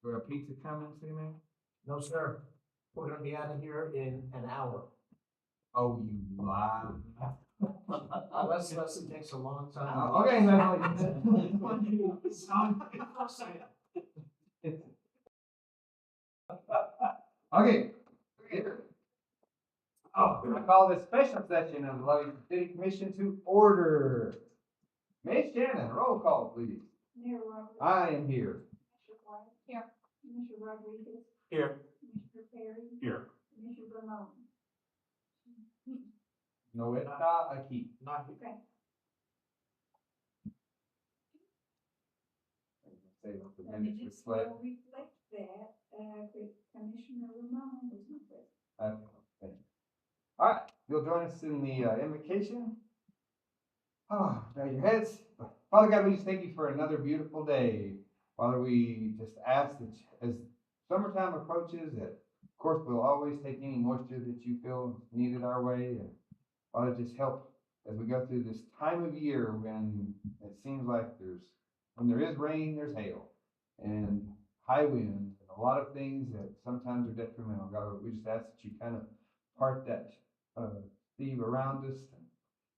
For a pizza coming, city man? No, sir. We're gonna be out of here in an hour. Oh, you lie. Unless it takes a long time. Okay, okay. Oh, I call this special session of the Lovington City Commission to order. Miss Shannon, roll call, please. Mayor Roberts. I am here. Commissioner White. Here. Commissioner Rodriguez. Here. Commissioner Perry. Here. Commissioner Ramon. No, it's not a key. Not Okay. Say what the And minutes minutes reflect. will reflect that, Commissioner Ramon was not present. Okay. All right, you'll join us in the invocation. Oh, bow your heads. Father God, we just thank you for another beautiful day. Father, we just ask that as summertime approaches, that of course we'll always take any moisture that you feel needed our way. And Father, just help as we go through this time of year when it seems like when there is rain, there's hail and high winds and a lot of things that sometimes are detrimental. God, we just ask that you kind of part that sieve around us and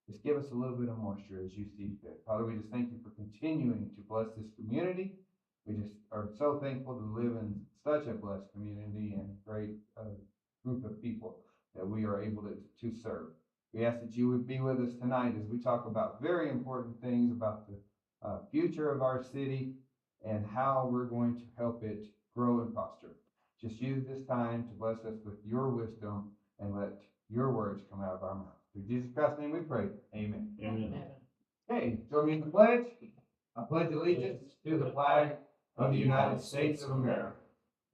just give us a little bit of moisture as you see fit. Father, we just thank you for continuing to bless this community. We just are so thankful to live in such a blessed community and great group of people that we are able to serve. We ask that you would be with us tonight as we talk about very important things about the future of our city and how we're going to help it grow and prosper. Just use this time to bless us with your wisdom and let your words come out of our mouth. Through Jesus Christ's name we pray. Amen. Amen. Okay, join me in the pledge. I pledge allegiance to the flag of the United States of America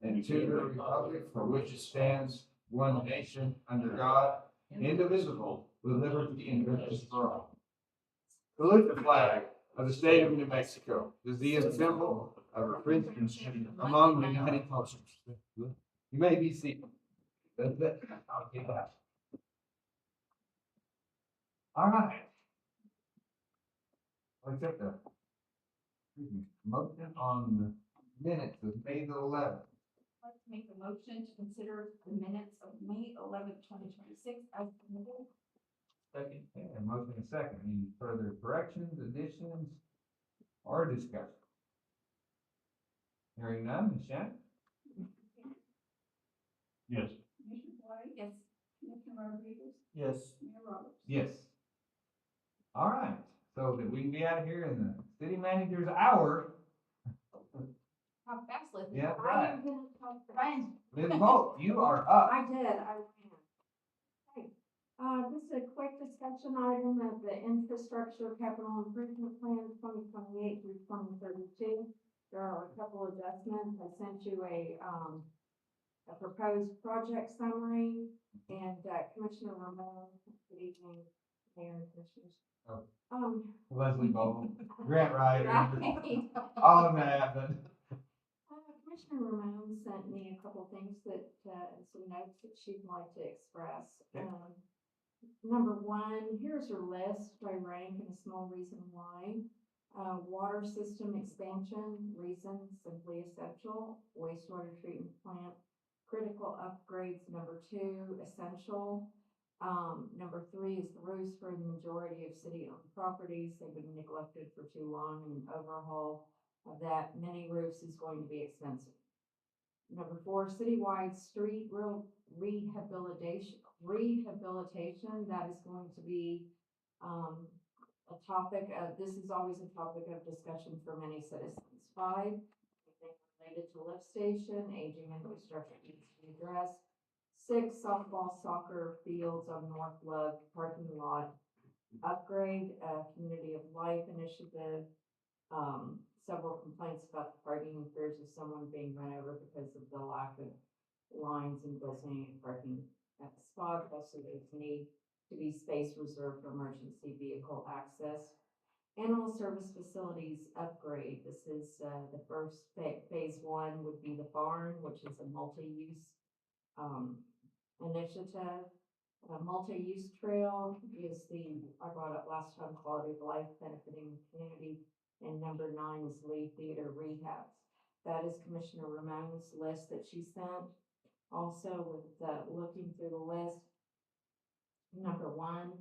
and to the republic for which it stands, one nation, under God, indivisible, with liberty and justice for all. Salute the flag of the state of New Mexico. Is the symbol of a friendship among the United cultures. You may be seated. I'll get that. All right. Let's get the motion on the minutes of May the 11th. I'd like to make a motion to consider the minutes of May 11th, 2026 as submitted. Second. Okay, a motion and a second. Any further corrections, additions, or discussion? Hearing none, Ms. Shannon? Yes. Commissioner White. Yes. Commissioner Rodriguez. Yes. Mayor Roberts. Yes. All right, so that we can be out of here in the city manager's hour. How fast, Liz? Yeah, I right. am gonna talk fast. Ms. Bolt, you are up. I did, I ran. Okay, this is a quick discussion item of the infrastructure capital improvement plan 2028 through 2032. There are a couple adjustments. I sent you a proposed project summary, and Commissioner Ramon, good evening, Mayor and Commissioners. Oh. Leslie Bolt, grant writer, Right. all of that, but. Commissioner Ramon sent me a couple things that, some notes that she'd like to express. Okay. Number one, here's her list by rank and a small reason why. Water system expansion, reason simply essential. Wastewater treatment plant, critical upgrades. Number two, essential. Number three is the roofs for the majority of city-owned properties. They've been neglected for too long, and overhaul of that many roofs is going to be expensive. Number four, citywide street rehabilitation. That is going to be a topic. This is always a topic of discussion for many citizens. Five, anything related to lift station, aging infrastructure needs to be addressed. Six, softball, soccer fields on North Love parking lot upgrade, community of life initiative. Several complaints about the parking, fears of someone being run over because of the lack of lines and designated parking at the spot. Also, there's need to be space reserved for emergency vehicle access. Animal service facilities upgrade. This is the first phase one would be the barn, which is a multi-use initiative. Multi-use trail is I brought up last time, quality of life benefiting the community. And number 9 is Lee Theater rehabs. That is Commissioner Ramon's list that she sent. Also with, looking through the list, number one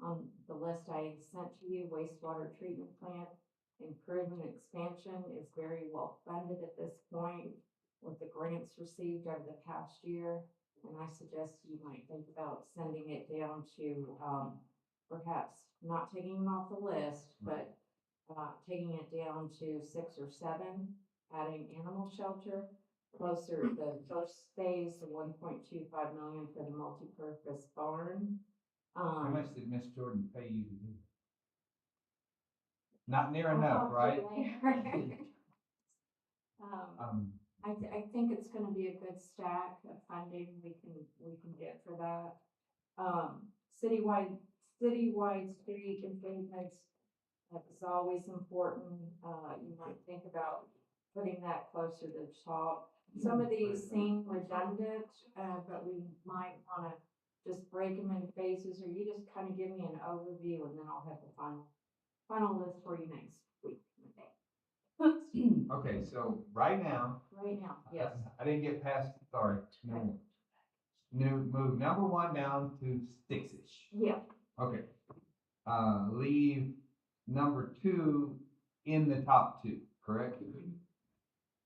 on the list I sent to you, wastewater treatment plant improvement expansion is very well funded at this point with the grants received over the past year. And I suggest you might think about sending it down to, perhaps not taking it off the list, but taking it down to 6 or 7, adding animal shelter. Closer, the first phase, the 1.25 million for the multi-purpose barn. How Um, much did Miss Jordan pay you to do that? Not near I'll enough, talk to right? you later. Um, I think it's gonna be a good stack of funding we can get for that. Citywide street improvements, is always important. You might think about putting that closer to the top. Some of these seem redundant, but we might wanna just break them into phases, or you just kind of give me an overview and then I'll have the final list for you next week. okay, so right now, Right now, yes. I didn't get past, sorry, move number 1 down to 6-ish. Yeah, Okay. Leave number 2 in the top 2, correct?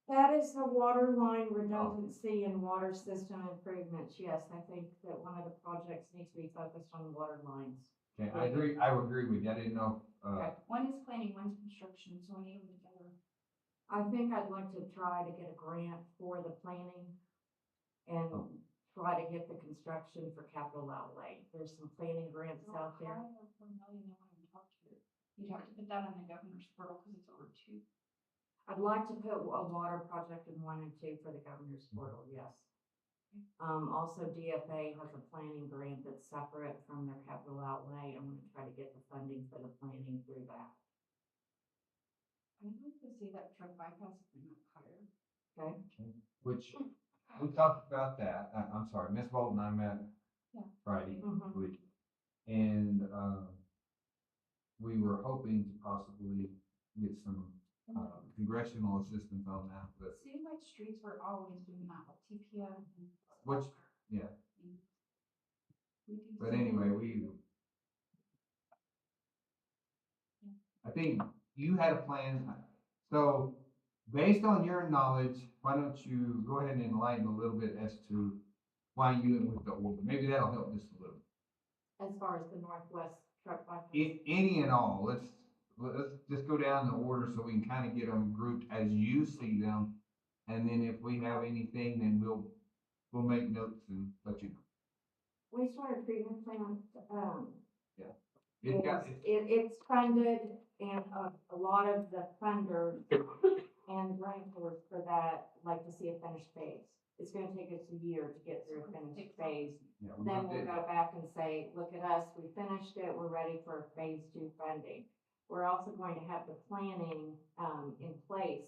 that is the water line redundancy and water system improvements. Yes, I think that one of the projects needs to be focused on water lines. Okay, I would agree with you. I didn't know, Okay. One is planning, one's construction, so I need them together. I think I'd like to try to get a grant for the planning and Oh. try to get the construction for capital outlay. There's some planning grants out there. $1 million, they won't even talk to it. You'd have to put that on the governor's portal because it's over 2. I'd like to put a water project in 1 and 2 for the governor's portal, yes. Also DFA has a planning grant that's separate from their capital outlay. I'm gonna try to get the funding for the planning through that. I'd like to see that truck bypass bring up higher. Okay? which we talked about that. I'm sorry, Miss Bolton and I met Yeah. Friday Mhm. week. And, we were hoping to possibly get some, congressional assistance on that, but Citywide streets were always doing that, like TPM. and Which- yeah. We do But some- anyway, I think you had a plan. So based on your knowledge, why don't you go ahead and enlighten a little bit as to why you went with the order? Maybe that'll help just a little. As far as the northwest truck bypass. Any and all, let's just go down the order so we can kind of get them grouped as you see them. And then if we have anything, then we'll make notes and let you know. Wastewater treatment plant, It's got, it's funded, and a lot of the funders and grantors for that like to see a finished phase. It's gonna take us a year to get through a finished phase. yeah, Then we'll go back and say, look at us, we finished it, we're ready for phase 2 funding. We're also going to have the planning, in place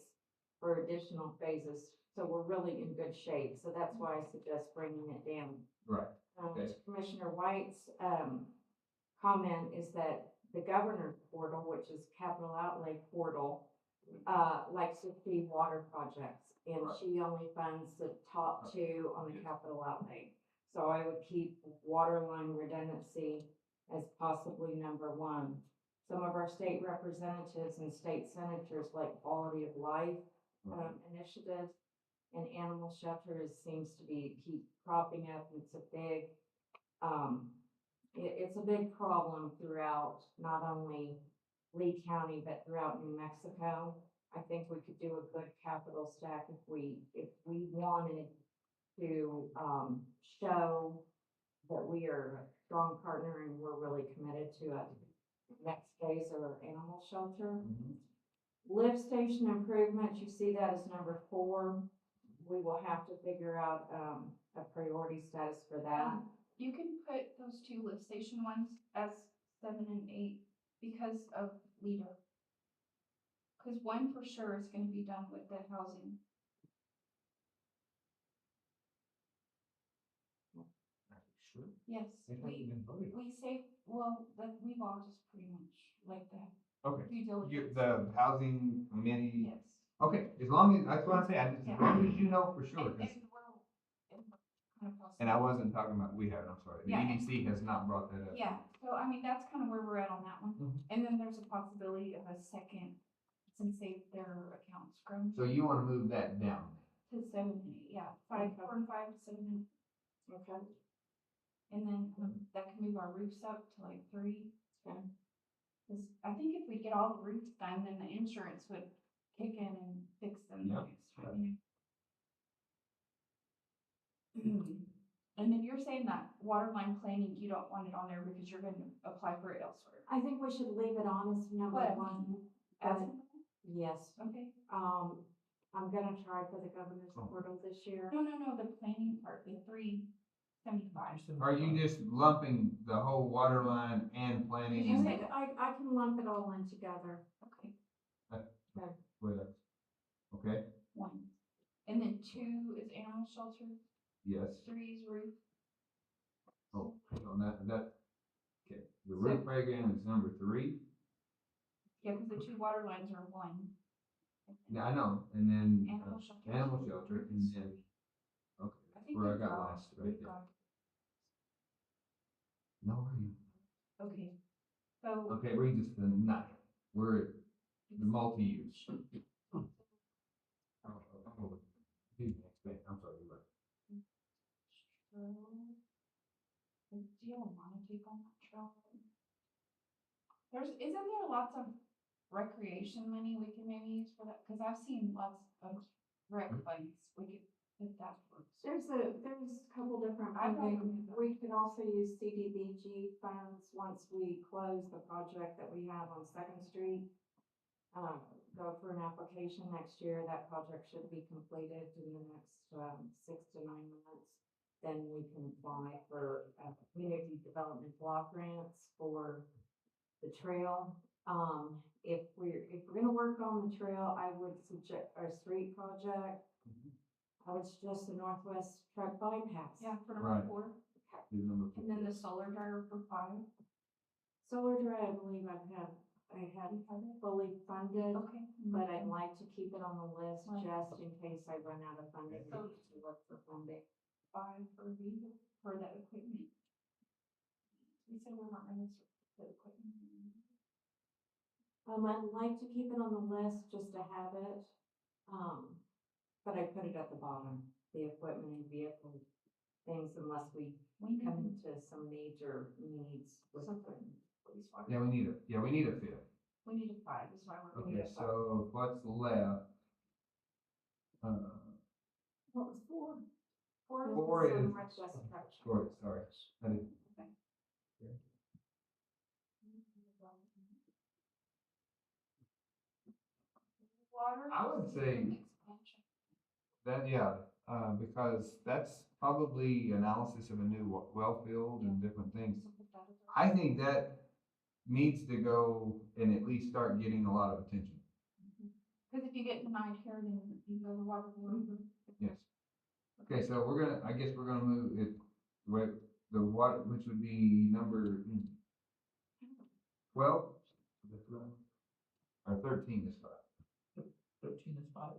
for additional phases, so we're really in good shape. So that's why I suggest bringing it down. Right. Okay. Commissioner White's, comment is that the governor's portal, which is capital outlay portal, likes to see water projects, and Right. she only funds the top 2 on the capital outlay. So I would keep water line redundancy as possibly number 1. Some of our state representatives and state senators like quality of life, initiatives, and animal shelters seems to keep cropping up. It's a big, it's a big problem throughout not only Lee County, but throughout New Mexico. I think we could do a good capital stack if we wanted to, show that we are a strong partner and we're really committed to it. Next phase are animal shelter. Mhm. Lift station improvements, you see that as number 4. We will have to figure out, a priority status for that. You can put those 2 lift station ones as 7 and 8 because of leader. Because 1 for sure is gonna be done with the housing. Sure. Yes, It hasn't been voted on. we say, well, that we've all just pretty much like that. Okay. Due diligence. The housing committee, Yes. Okay, as long as, that's what I'm saying, as long as you know for sure, And 'cause- we're in kind of process. and I wasn't talking about, we haven't, I'm sorry, the Yeah. EDC has not brought that up. Yeah, so I mean, that's kind of where we're at on that one. Mhm. And then there's a possibility of a second, since their accounts grown So you wanna move that down? to 7 and 8, yeah, 5, Okay. 4 and 5 to 7 and Okay. And then that can move our roofs up to like 3. Okay. Cause I think if we get all the roofs done, then the insurance would kick in and fix them Yep. next time. And then you're saying that water line planning, you don't want it on there because you're gonna apply for it elsewhere. I think we should leave it on as number What? one. As but- Yes, okay. I'm gonna try for the governor's Oh. portal this year. No, the planning part, the 375. Are you just lumping the whole water line and planning? Did you I say- think I can lump it all in together. Okay, Okay, 1. And then 2 is animal shelter, yes, 3 is roof. oh, hang on, okay, the roof program is number 3, Yeah, because the 2 water lines are 1. yeah, I know, and then, Animal shelter. animal shelter, and then, okay, I that's think where I we've got lost, right we've there. got- No, where are you? Okay, so. Okay, we're just the 9th, we're at the multi-use. I'm sorry, you're right. Do you want to take on that trail? Isn't there lots of recreation money we can maybe use for that? Cause I've seen lots of rec funds, we could, if that works. There's a couple different I don't funding. know. We could also use CDBG funds once we close the project that we have on Second Street. Go for an application next year. That project should be completed in the next, 6 to 9 months. Then we can apply for, community development block grants for the trail. If we're gonna work on the trail, I would suggest our street project. I would suggest the Northwest Truck Bypass. Yeah, for Right. number 4, Here's number and then 4. the solar dryer for 5. Solar Drive, I believe I had fully funded, Okay. but I'd like to keep it on the list Right. just in case I run out of funding. So- and need to look for funding. 5 for vehicle, for the equipment. We said we weren't gonna the equipment. I'd like to keep it on the list just to have it. But I put it at the bottom, the equipment and vehicle things unless we We come can, into some major needs with equipment. wastewater. Yeah, we need a 5th. We need a 5, that's why we need Okay, a 5. so what's left? What was 4? 4 is. 4 is, Northwest Truck. sorry, I didn't. Water. I would system say- expansion. That, yeah, because that's probably analysis of a new well field and different things. So put that as our- I think that needs to go and at least start getting a lot of attention. Cause if you get denied here, then you go to water board. Yes. Okay, so I guess we're gonna move it, with the water, which would be number 12? Or 13 is 5. 13 is 5.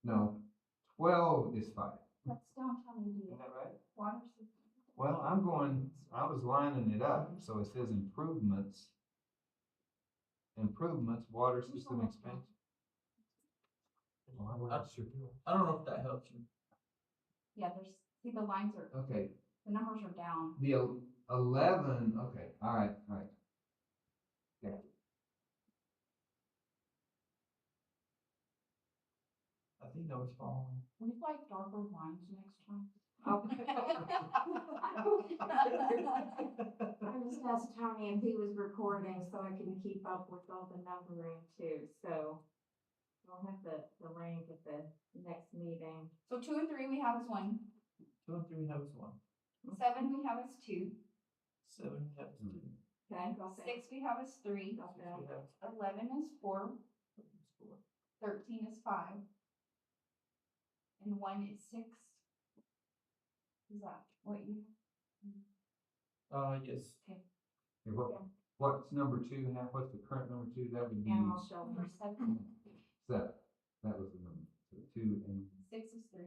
No, 12 is 5. That's downtown Isn't India, that right? water system. Well, I was lining it up, so it says improvements, water system expansion. Well, I'm not sure. I don't know if that helps you. Yeah, see the lines are, Okay, the numbers are down. the 11, okay, all right. Yeah. I think that was following. We'd like darker lines next time. I just asked Tony if he was recording so I can keep up with all the numbering too, so we'll have the rank at the next meeting. So 2 and 3 we have as 1, 2 and 3 have as 1. 7 we have as 2, 7 have as 2. Okay, got that? 6 we have as 3, Got 6 that. we have 11 is 4, as 4. 13 is 5. And 1 is 6. Is that what you? Yes. Okay, what's number 2 now? What's the current number 2? That would be Animal shelter. Number 7. 7. That was the number. So 2 and 6 is 3.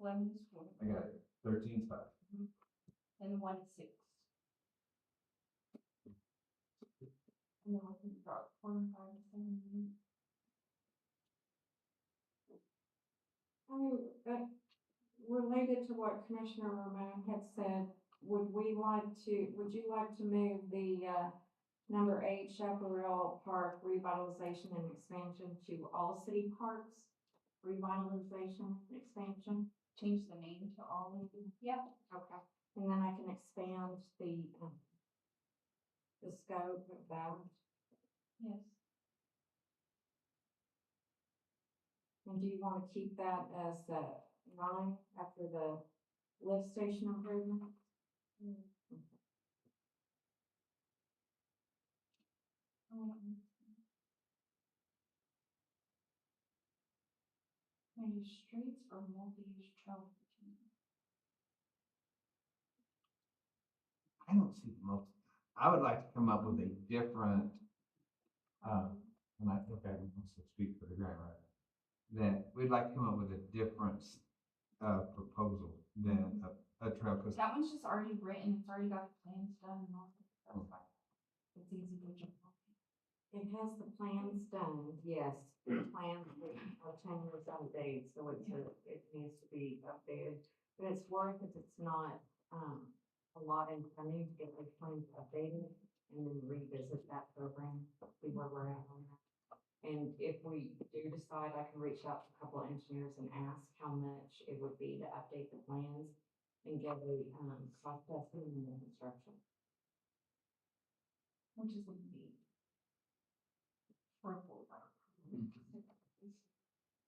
11 is 4. I got it. 13 is 5. And 1 is 6. And then we can drop 4 and 5 to 7 and 8. Related to what Commissioner Roman had said, would you like to move the, number 8 Chaparral Park revitalization and expansion to all city parks? Revitalization, expansion? Change the name to all of them. Yeah. Okay. And then I can expand the scope of that. Yes. And do you want to keep that as 9 after the lift station improvement? Maybe streets or multi-use trail. I don't see multi. I would like to come up with a different, and I think I can also speak for the grant writer, that we'd like to come up with a different proposal than a trail, because That one's just already written, it's already got the plans done and all that, that's fine. It's easy to jump on. It has the plans done, yes, the plans are 10 years out of date, so it needs to be updated. But it's worth if it's not, a lot in funding to get those plans updated and then revisit that program, see where we're at on that. And if we do decide, I can reach out to a couple of engineers and ask how much it would be to update the plans and get a, cost estimate and then construction. Which is gonna be triple.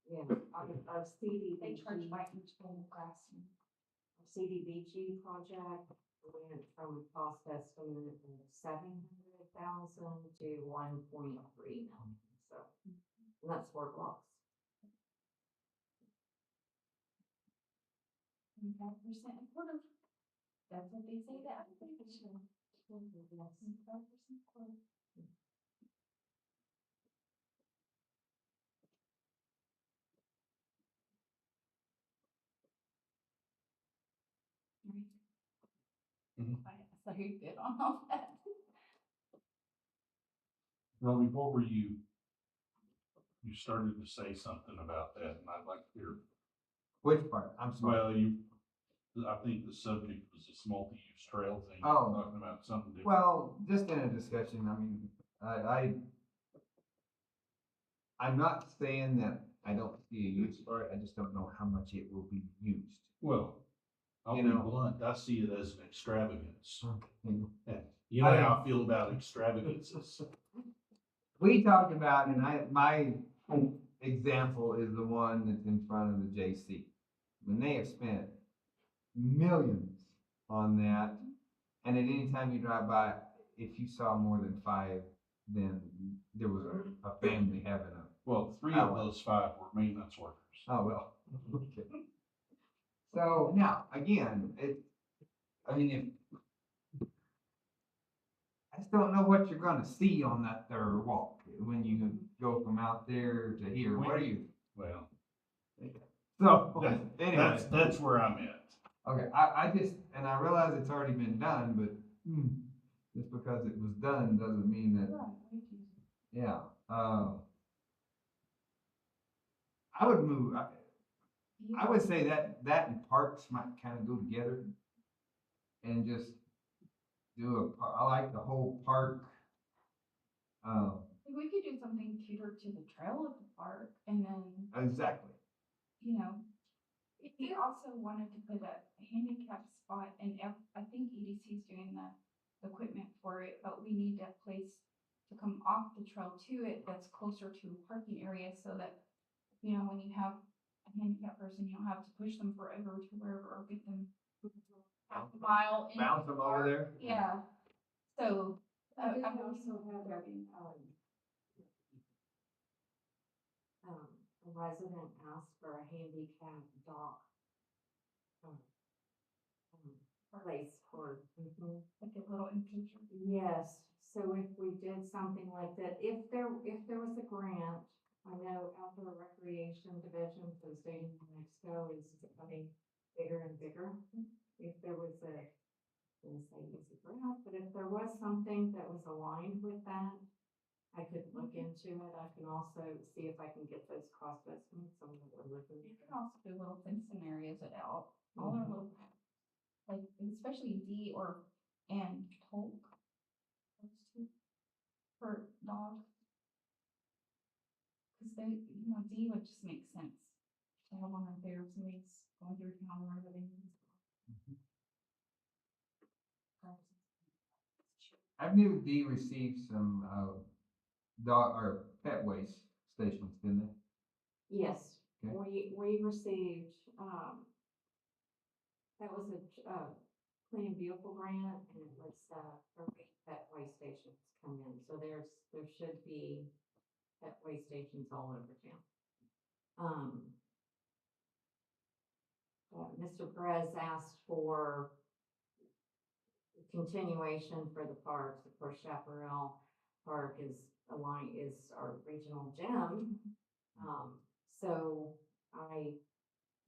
Yeah, our They charge CDBG, by each full grass. CDBG project went from cost estimate of 700,000 to 1.3 million. So, and that's for blocks. 25% a quarter. That's what they say that application. 25% quarter. Mhm. So you're good on all that. Robbie, what were you started to say something about that, and I'd like to hear. which part? I'm sorry. Well, I think the subject was this multi-use trail thing. Oh. Talking about something different. Well, just in a discussion, I mean, I'm not saying that I don't see a use for it, I just don't know how much it will be used. Well, I'll You be know. blunt, I see it as an extravagance. Okay. And you know how I feel about extravagances. We talked about, and my example is the one that's in front of the JC. When they have spent millions on that, and at any time you drive by, if you saw more than 5, then there was a family having a, Well, 3 of those 5 were maintenance workers. oh, well, okay. So now, again, I just don't know what you're gonna see on that third walk when you go from out there to here. What are you? Well, So, anyway. that's where I'm at. Okay, I just, and I realize it's already been done, but just because it was done doesn't mean that, yeah. I would move, I would say that and parks might kind of go together. And just I like the whole park. We could do something catered to the trail at the park and then, Exactly. you know, if we also wanted to put a handicap spot and I think EDC is doing the equipment for it, but we need a place to come off the trail to it that's closer to a parking area so that, you know, when you have a handicapped person, you don't have to push them forever to wherever or get them half a mile in. Bounce them over there. Yeah, so. I I'm also have a resident asked for a handicap dock place for. like a little enclosure. Yes, so if we did something like that, if there was a grant I know outdoor recreation division for the state of New Mexico is becoming bigger and bigger. If there was a, I wouldn't say easy grant, but if there was something that was aligned with that, I could look into it. I can also see if I can get those cost estimates on what we're looking You at. can also do little fencing areas at all our little, like, especially D and Tolk. Those two, for dogs. Cause D would just make sense to have one right there, if somebody's going through town or everything. I believe D received some, dog or pet waste stations, didn't they? Yes, Okay. we received, that was a clean vehicle grant, and it was, for pet way stations come in, so there should be pet way stations all over town. Mr. Perez asked for continuation for the parks. Of course, Chaparral Park is our regional gym. So I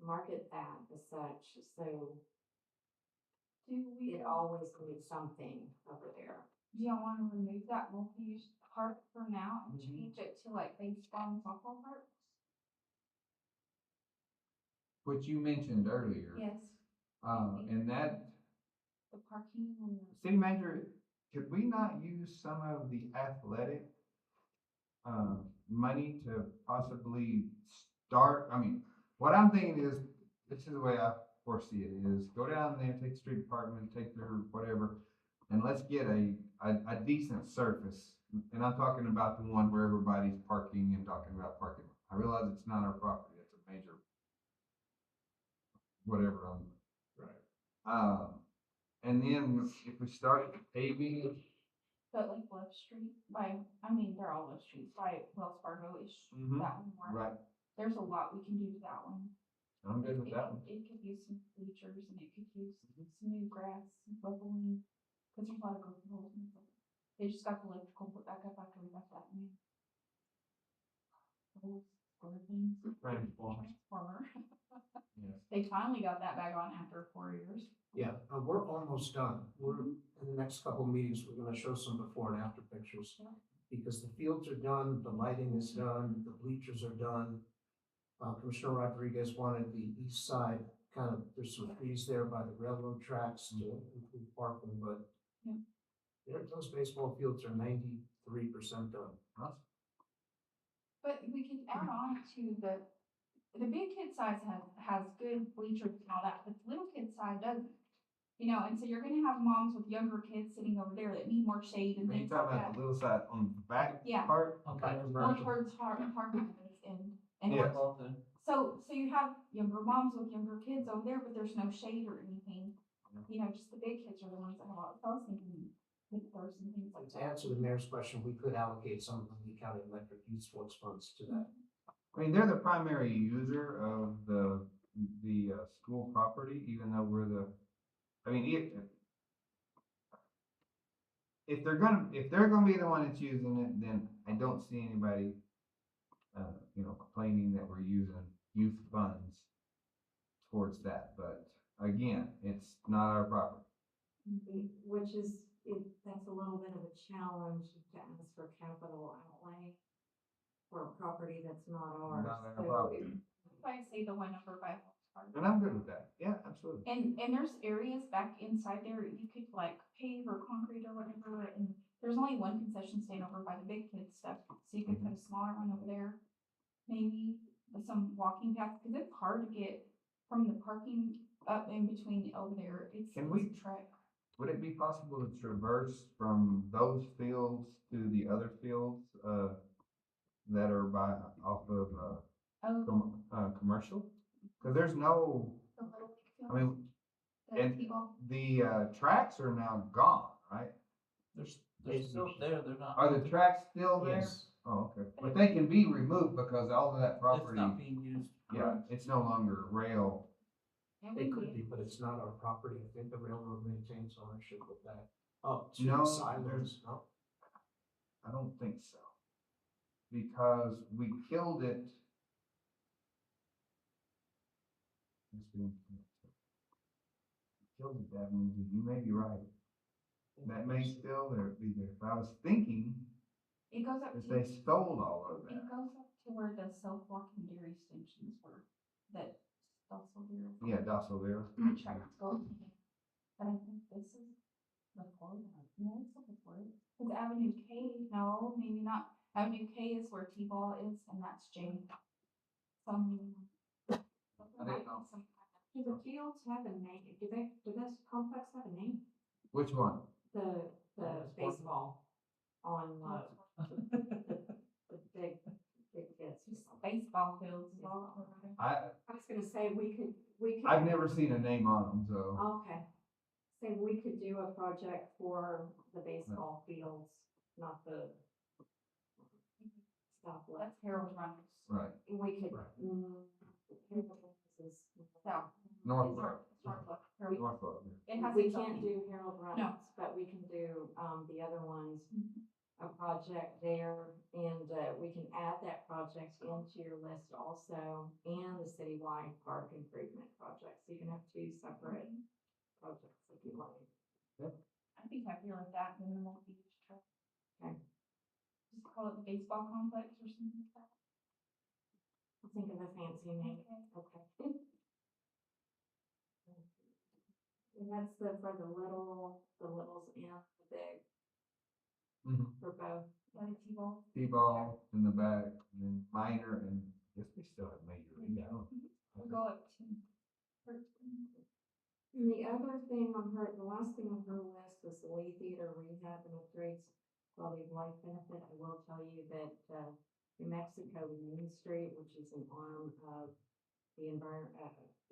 market that as such, so it always needs something over there. Do y'all wanna remove that multi-use park for now and change it to like baseball and softball parks? Which you mentioned earlier. Yes. And that, The parking and the. city manager, could we not use some of the athletic, money to possibly start, I mean, what I'm thinking is, this is the way I foresee it, is go down there, take the street department, take their whatever, and let's get a decent surface. And I'm talking about the one where everybody's parking and talking about parking. I realize it's not our property, it's a major whatever on. Right. And then if we start paving, But like Love Street they're all Love Streets by Wells Fargo-ish, Mhm. that one more. right, There's a lot we can do to that one. I'm good with It- that one. It could use some bleachers and it could use some new grass, some leveling, cause there's a lot of growth holes in it. They just got the electrical put back up after we got that new. Those sort of things. Transformer. Yes. They finally got that back on after 4 years. Yeah, we're almost done. We're, in the next couple of meetings, we're gonna show some before and after pictures. Yeah. Because the fields are done, the lighting is done, the bleachers are done. Commissioner Rodriguez wanted the east side, kind of, there's some trees there by the railroad tracks to improve parking, but Yeah. those baseball fields are 93% done. Awesome. But we could add on to the big kid size has good bleachers and all that, but the little kid side doesn't. And so you're gonna have moms with younger kids sitting over there that need more shade and Are you things like talking about that. the little side on the back Yeah. part? Okay. More towards Harvard and Yes. so you have younger moms with younger kids over there, but there's no shade or anything. Just the big kids are the ones that have all, so I was thinking picklers and things like To that. answer the mayor's question, we could allocate some of the Lee County Electric Youth Sports funds to that. I mean, they're the primary user of the school property, even though we're I mean, if they're gonna be the one that's using it, then I don't see anybody, complaining that we're using youth funds towards that, but again, it's not our property. Which is, that's a little bit of a challenge to ask for capital outlay for a property that's not ours. Not our So property. That's why I say the one over by Wells Fargo. And I'm good with that, yeah, absolutely. And there's areas back inside there you could like pave or concrete or whatever, and there's only one concession stand over by the big kids stuff, so you could put a smaller one over there. Maybe with some walking paths, cause it's hard to get from the parking up in between over there. It's Can we- a trek. Would it be possible to traverse from those fields to the other fields, that are off of, commercial? Cause there's no, The little league field. I mean, The and T-ball. the tracks are now gone, right? They're still there, they're not. Are the tracks still there? Yes. Oh, okay, but they can be removed because all of that It's property, not being used. yeah, it's no longer rail. It could be, but it's not our property. I think the railroad maintains ownership of that. Up to No, the silos, there's- no? I don't think so. because we killed it. Killed it that movie, you may be right. That may still be there, but I was thinking It goes up that to, they stole all of it that. goes up to where the self-walking deer extensions were, that also there. Yeah, Dosselville. The tracks go. But I think this is before that. No, it's not before it. Cause Avenue K, no, maybe not. Avenue K is where T-ball is, and that's J. Some. I didn't know. Do the fields have a name? Do this complex have a name? Which one? The baseball on, the big kids. Baseball fields. I I was gonna say, we could. I've never seen a name on them, so. Okay. So we could do a project for the baseball fields, not the stop That's left. Harold Runners. Right. We could, So. Northbrook. Harold- Northbrook. It has we its can't own. do Harold No. Runnels, but we can do, the other ones, a project there, and, we can add that project into your list also, and the citywide park improvement project, so you can have two separate projects if you like. I'd be happier with that than the Long Beach trip. Okay. Just call it the baseball complex or something like that. I'll think of a fancy name. Okay. And that's for the littles and the big, Mhm. for both. Like T-ball. T-ball in the back, and then minor, and I guess we still have major league. I don't. We'll go up to 13. And the other thing on her, the last thing on her list was the Lee Theater rehab and upgrades, quality of life benefit. I will tell you that, New Mexico Main Street, which is an arm of the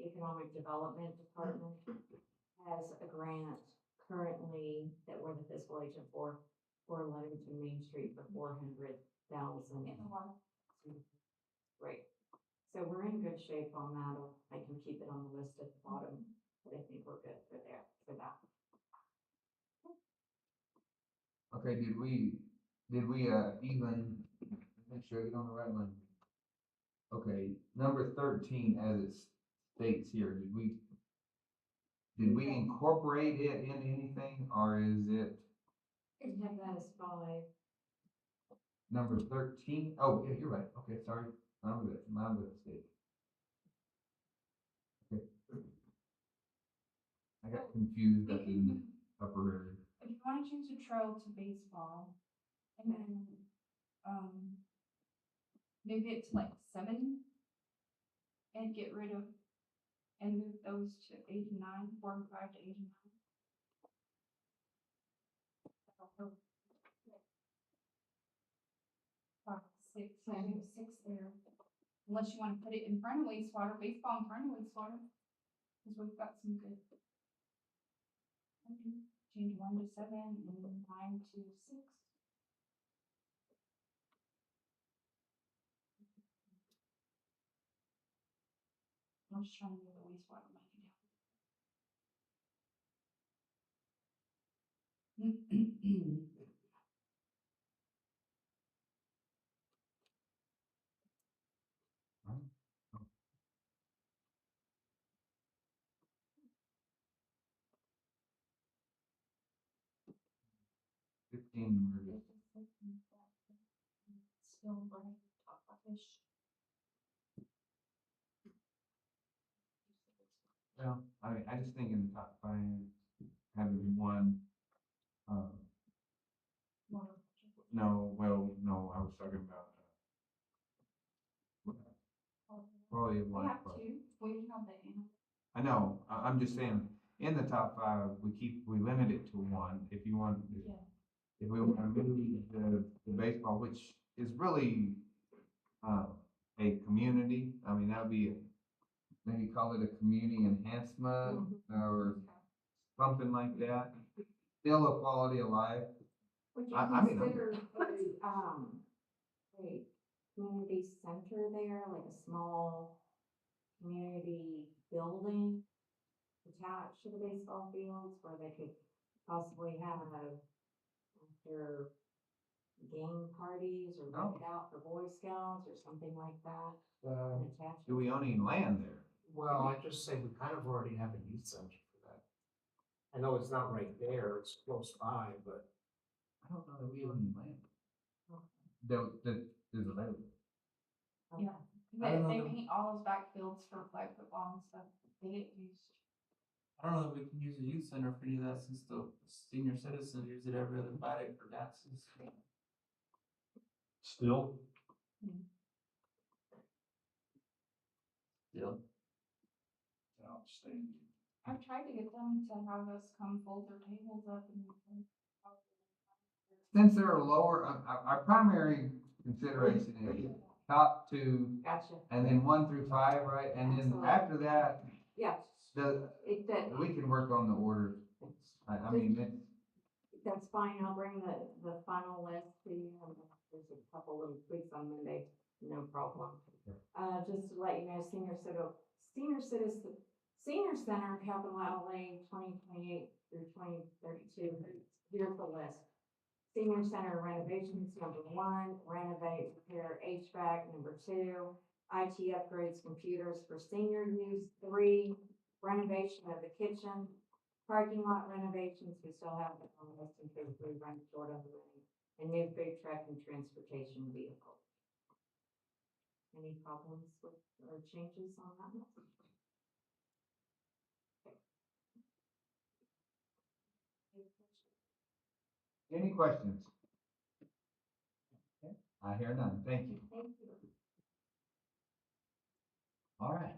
Economic Development Department, has a grant currently that we're the fiscal agent for Lovington Main Street for $400,000. Getting a lot. Right. So we're in good shape on that. I can keep it on the list at the bottom, but I think we're good for that. Okay, did we, even, make sure I get on the right one. Okay, number 13, as it states here, did we incorporate it in anything, or is it We have that as 5. number 13? Oh, yeah, you're right. Okay, sorry. My mistake. Okay. I got confused up in the upper area. If you wanna change the trail to baseball, and then, move it to like 7, and get rid of, and move those to 89, 4 and 5 to 89. That'll help. 5, 6, I move 6 there. Unless you wanna put it in front of wastewater, baseball in front of wastewater, cause we've got some good. Okay, change 1 to 7 and 9 to 6. I'm just trying to move the wastewater money down. 15 were Still right, top of fish. well, I mean, I just think in the top 5, having one, Water. no, I was talking about, quality of We life. have part. 2, we have the animal. I know, I'm just saying, in the top 5, we limit it to 1, if you want, Yeah. if we want to move the baseball, which is really, a community, I mean, that would be, maybe call it a community enhancement, or something like that, still a quality of life. Would you I mean, consider a community center there, like a small community building attached to the baseball fields where they could possibly have their game parties or Oh. rent it out for Boy Scouts or something like that. Uh, An attachment. Do we own any land there? well, I just say we kind of already have a youth center for that. I know it's not right there, it's close by, but I don't know that we own any land. That is available. Yeah. I They, don't know they them. paint all those backfields for flag football and stuff. They get used. I don't know if we can use a youth center for any of that since the senior citizens use it every other Friday for dances. Still, Still, outstanding. I've tried to get them to have us come fold their tables up and. Since they're lower, our primary consideration is top two, Gotcha. and then 1 through 5, right? And then Absolutely. after that, Yeah, the, that, we can work on the order. I mean, that's fine. I'll bring the final list to you. There's a couple little tweaks on Monday, no problem. Just to let you know, senior center capital outlay 2028 through 2032. Here's the list. Senior center renovations, number 1, renovate, repair HVAC, number 2, IT upgrades, computers for senior use, 3, renovation of the kitchen, parking lot renovations, we still have it on the list in case we run short on the money, and new food truck and transportation vehicle. Any problems with or changes on that list? any questions? Okay, I hear none. Thank you. Thank you. All right.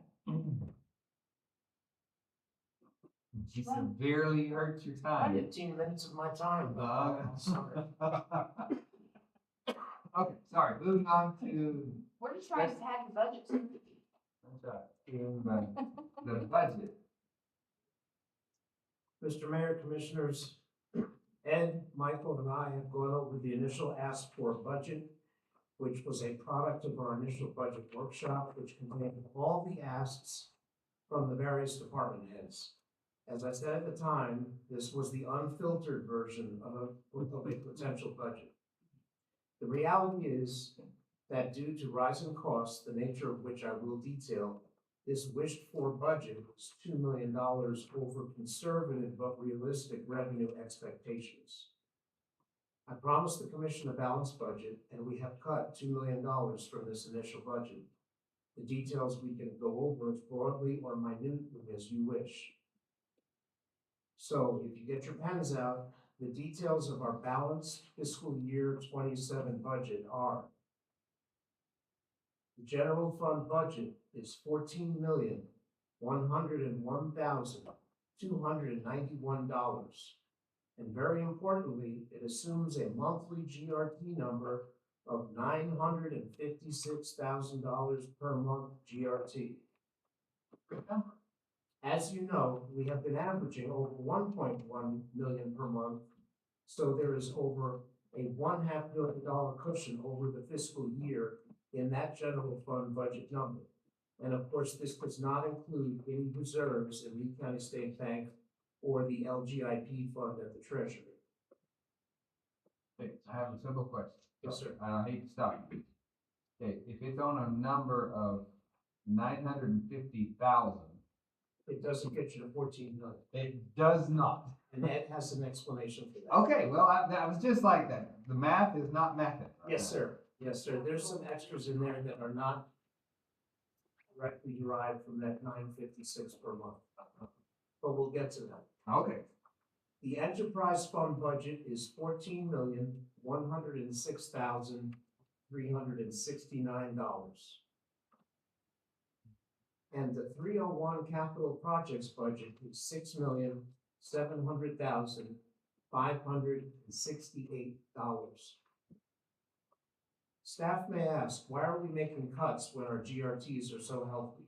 You severely hurt your time. 15 minutes of my time. I'm sorry. Okay, sorry, moving on to, We're just trying to have the budget. that's right, in the budget. Mr. Mayor, Commissioners, Ed, Michael, and I have gone over the initial ask for budget, which was a product of our initial budget workshop, which contained all the asks from the various department heads. As I said at the time, this was the unfiltered version of a potential budget. The reality is that due to rising costs, the nature of which I will detail, this wished-for budget was $2 million over conservative but realistic revenue expectations. I promised the Commission a balanced budget, and we have cut $2 million from this initial budget. The details we can go over as broadly or minutely as you wish. So if you get your pens out, the details of our balanced fiscal year 27 budget are: the general fund budget is $14,101,291. And very importantly, it assumes a monthly GRT number of $956,000 per month GRT. As you know, we have been averaging over 1.1 million per month, so there is over a $1.5 million cushion over the fiscal year in that general fund budget number. And of course, this does not include any reserves in Lee County State Bank or the LGIP fund at the Treasury. Okay, I have a simple question. Yes, sir. I hate to stop you. Okay, if it's on a number of 950,000, It doesn't get you to 14 million. it does not. And Ed has an explanation for that. Okay, well, that was just like that. The math is not mathing. Yes, sir. Yes, sir. There's some extras in there that are not directly derived from that 956 per month. But we'll get to that. Okay, The enterprise fund budget is $14,106,369. And the 301 capital projects budget is $6,700,568. Staff may ask, why are we making cuts when our GRTs are so healthy?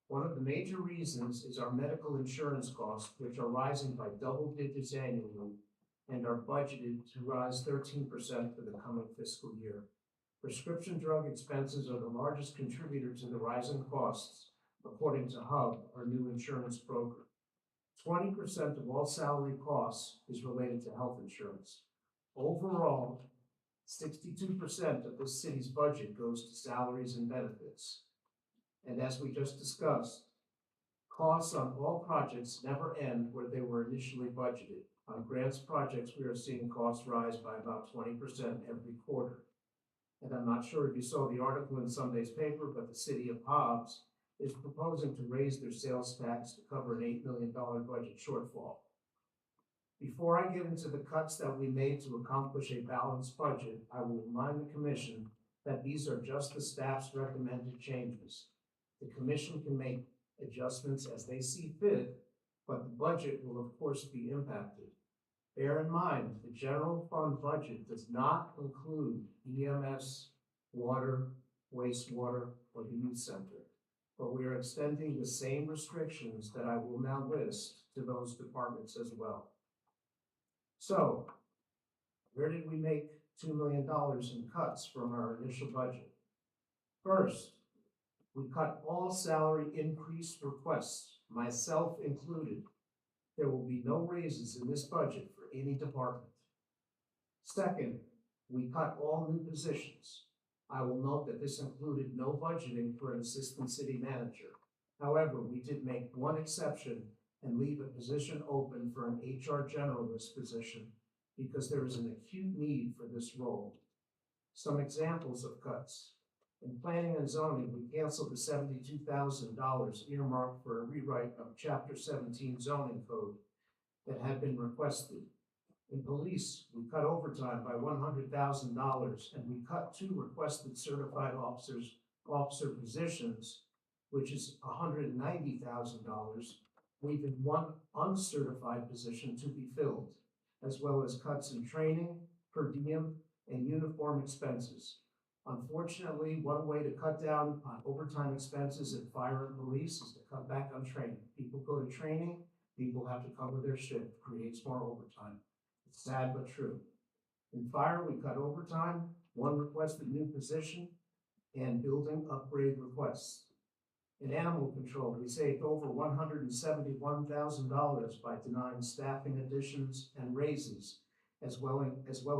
One of the major reasons is our medical insurance costs, which are rising by double digits annually and are budgeted to rise 13% for the coming fiscal year. Prescription drug expenses are the largest contributor to the rising costs, according to HUB, our new insurance broker. 20% of all salary costs is related to health insurance. Overall, 62% of the city's budget goes to salaries and benefits. And as we just discussed, costs on all projects never end where they were initially budgeted. On grants projects, we are seeing costs rise by about 20% every quarter. And I'm not sure if you saw the article in Sunday's paper, but the city of Hobbs is proposing to raise their sales tax to cover an $8 million budget shortfall. Before I get into the cuts that we made to accomplish a balanced budget, I will remind the commission that these are just the staff's recommended changes. The commission can make adjustments as they see fit, but the budget will of course be impacted. Bear in mind, the general fund budget does not include EMS, water, wastewater, or the youth center, but we are extending the same restrictions that I will now list to those departments as well. So, where did we make $2 million in cuts from our initial budget? First, we cut all salary increase requests, myself included. There will be no raises in this budget for any department. Second, we cut all new positions. I will note that this included no budgeting for an assistant city manager. However, we did make one exception and leave a position open for an HR generalist position because there is an acute need for this role. Some examples of cuts. In planning and zoning, we canceled the $72,000 earmarked for a rewrite of Chapter 17 zoning code that had been requested. In police, we cut overtime by $100,000 and we cut 2 requested certified officer positions, which is $190,000, leaving 1 uncertified position to be filled, as well as cuts in training, per diem, and uniform expenses. Unfortunately, one way to cut down on overtime expenses in fire and police is to cut back on training. People go to training, people have to cover their shift, creates more overtime. It's sad but true. In fire, we cut overtime, 1 requested new position, and building upgrade requests. In animal control, we saved over $171,000 by denying staffing additions and raises, as well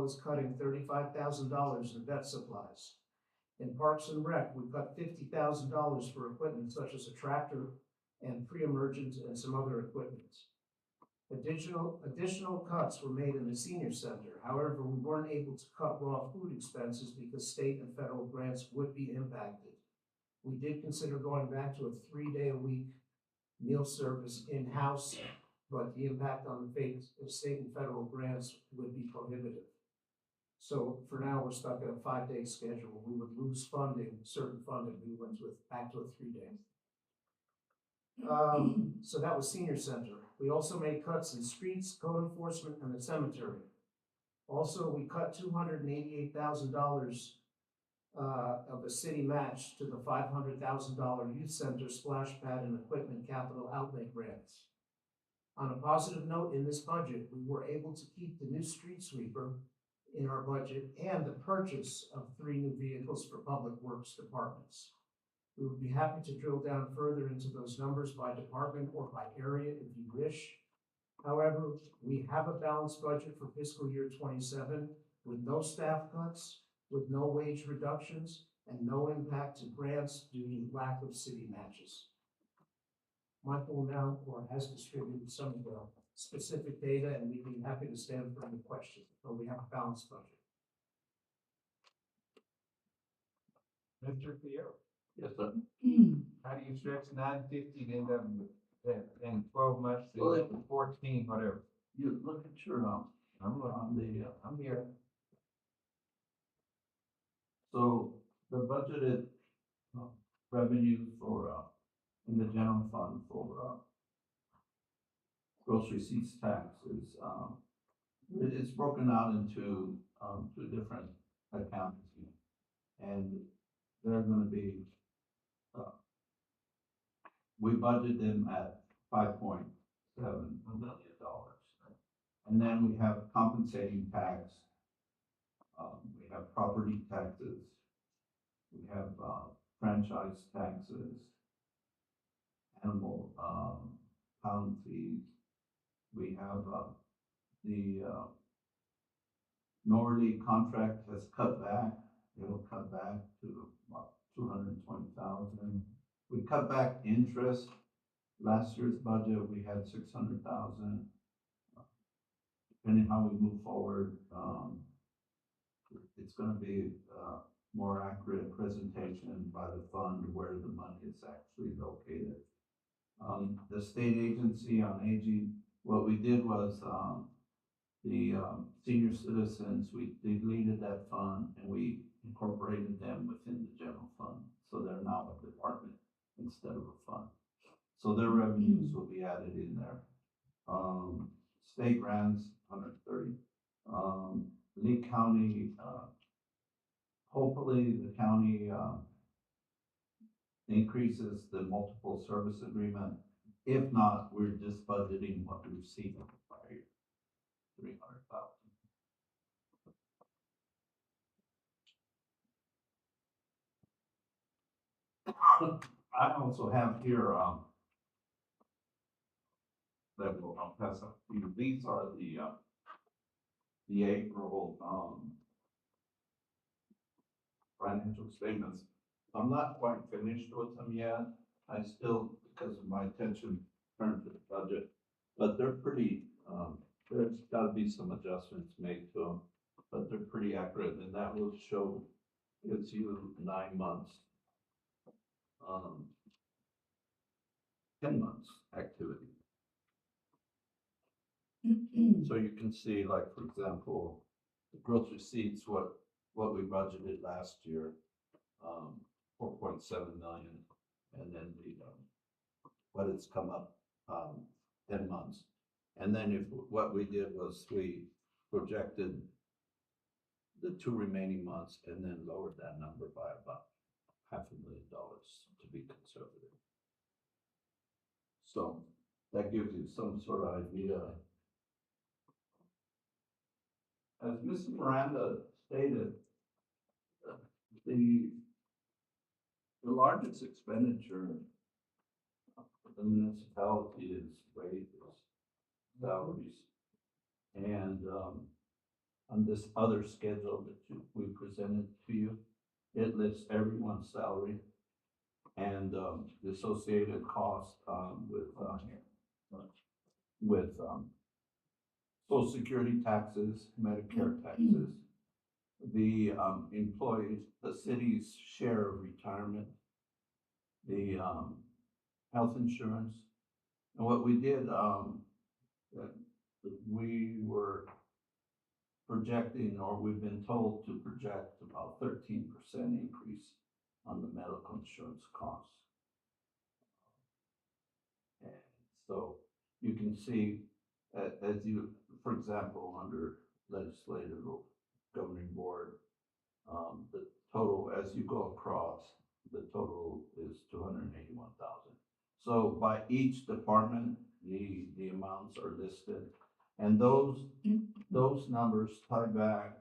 as cutting $35,000 in vet supplies. In Parks and Rec, we cut $50,000 for equipment such as a tractor and pre-emergent and some other equipment. Additional cuts were made in the senior center. However, we weren't able to cut raw food expenses because state and federal grants would be impacted. We did consider going back to a 3-day-a-week meal service in-house, but the impact on the state and federal grants would be prohibitive. So for now, we're stuck at a 5-day schedule. We would lose funding, certain funding. We went back to a 3-day. So that was senior center. We also made cuts in streets, code enforcement, and the cemetery. Also, we cut $288,000 of the city match to the $500,000 youth center splash pad and equipment capital outlay grants. On a positive note, in this budget, we were able to keep the new street sweeper in our budget and the purchase of 3 new vehicles for public works departments. We would be happy to drill down further into those numbers by department or by area if you wish. However, we have a balanced budget for fiscal year 27 with no staff cuts, with no wage reductions, and no impact to grants due to lack of city matches. Michael now has distributed some of the specific data, and we'd be happy to stand for any questions, but we have a balanced budget. Mr. Fierro, Yes, sir. how do you stretch 950 to end up in 12 months to Well, 14, whatever? You look at your, I'm here. so the budgeted revenue for, in the general fund for, gross receipts tax is, it's broken out into, 2 different accounts. And they're gonna be, we budgeted them at $5.7 million. And then we have compensating tax, we have property taxes, we have franchise taxes, animal pound fees, we have the Norley contract has cut back, it'll cut back to about 220,000. We cut back interest. Last year's budget, we had 600,000. Depending how we move forward, it's gonna be more accurate presentation by the fund where the money is actually located. The state agency on aging, what we did was, the senior citizens, we deleted that fund and we incorporated them within the general fund. So they're now a department instead of a fund. So their revenues will be added in there. State grants, 130. Lee County, hopefully the county increases the multiple service agreement. If not, we're just budgeting what we received in the prior year, 300,000. I also have here, that will, I'll pass up to you. These are the April, financial statements. I'm not quite finished with them yet. I still, because of my attention turned to the budget, but they're pretty, there's gotta be some adjustments made to them, but they're pretty accurate, and that will show, gives you 9 months. 10 months activity. So you can see, like, for example, the gross receipts, what we budgeted last year, 4.7 million, and then the, what it's come up, 10 months. And then if, what we did was we projected the 2 remaining months and then lowered that number by about $500,000 to be conservative. So that gives you some sort of idea. As Mrs. Miranda stated, the largest expenditure of the municipality is wages, salaries. And on this other schedule that we presented to you, it lists everyone's salary and the associated costs with Social Security taxes, Medicare taxes, the employees, the city's share of retirement, the health insurance. And what we did, we were projecting, or we've been told to project about 13% increase on the medical insurance costs. And so you can see, as you, for example, under legislative governing board, the total, as you go across, the total is 281,000. So by each department, the amounts are listed, and those numbers tie back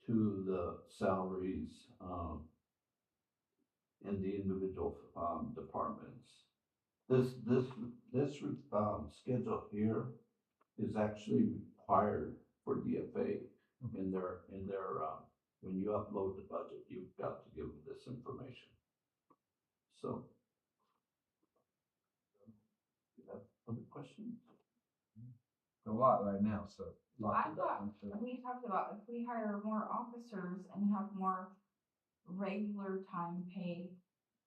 to the salaries in the individual departments. This schedule here is actually required for DFA in their when you upload the budget, you've got to give them this information. So, you have other questions? A lot right now, so. I thought we talked about if we hire more officers and have more regular time pay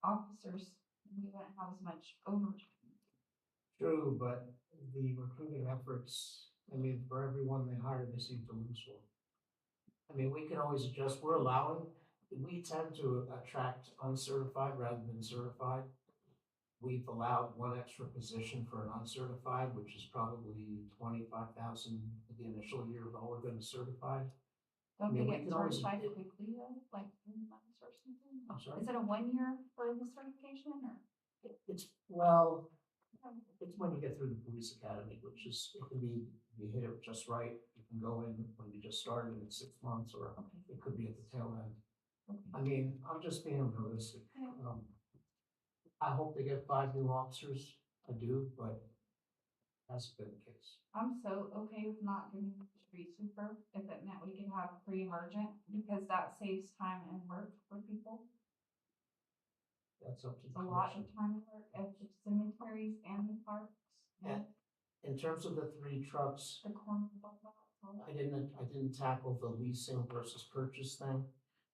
officers, we wouldn't have as much overtime. True, but the recruiting efforts, I mean, for everyone they hire, they seem to lose one. I mean, we can always adjust, we tend to attract uncertified rather than certified. We've allowed one extra position for an uncertified, which is probably 25,000 the initial year of all we're going to certify. Don't I mean, they we get can always- certified quickly though, like 3 months or something? I'm sorry? Is it a 1 year for the certification or? It's when you get through the police academy, which is, it can be, you hit it just right, you can go in when you just started in 6 months, or it could be at the tail end. I mean, I'm just being realistic. I hope they get 5 new officers, I do, but hasn't been the case. I'm so okay with not doing the street sweeper if it meant we could have pre-emergent, because that saves time and work for people. That's up to It's the a lot commission. of time and work at the cemeteries and the parks. And in terms of the 3 trucks, The corner of that. I didn't tackle the leasing versus purchase thing.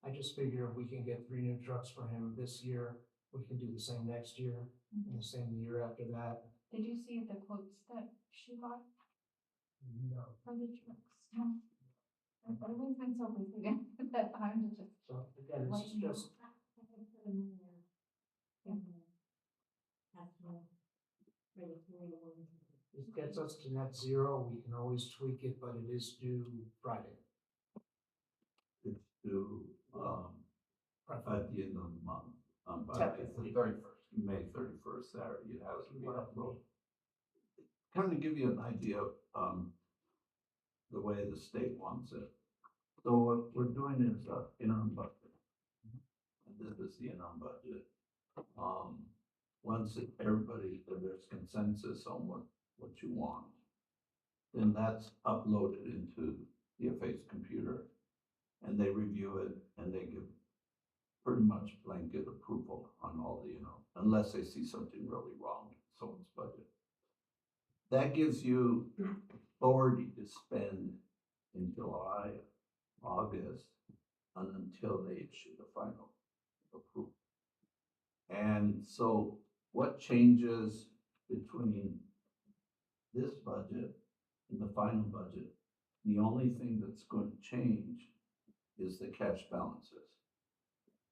I just figure if we can get 3 new trucks for him this year, we can do the same next year and the same the year after that. Did you see the quotes that she got No. for the trucks? No. Everyone's been so busy at that time to just. So again, this is just, it gets us to net zero. We can always tweak it, but it is due Friday. It's due, at the end of the month, by Technically. May 31st, Saturday, it has to be uploaded. Kind of give you an idea of, the way the state wants it. So what we're doing is, interim budget. And this is the interim budget. Once everybody, there's consensus on what you want, then that's uploaded into the FA's computer, and they review it, and they give pretty much blanket approval on all the, unless they see something really wrong in someone's budget. That gives you authority to spend in July, August, and until they issue the final approval. And so what changes between this budget and the final budget? The only thing that's going to change is the cash balances.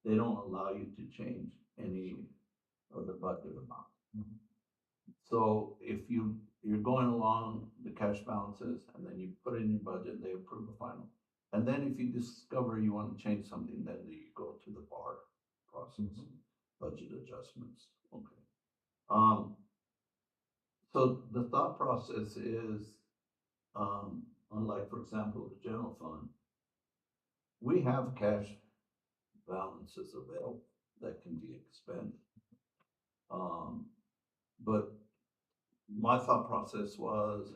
They don't allow you to change any of the budget amount. So if you're going along the cash balances and then you put in your budget, they approve the final. And then if you discover you want to change something, then you go to the bar process, budget adjustments. Okay. So the thought process is, unlike, for example, the general fund, we have cash balances available that can be expended. But my thought process was,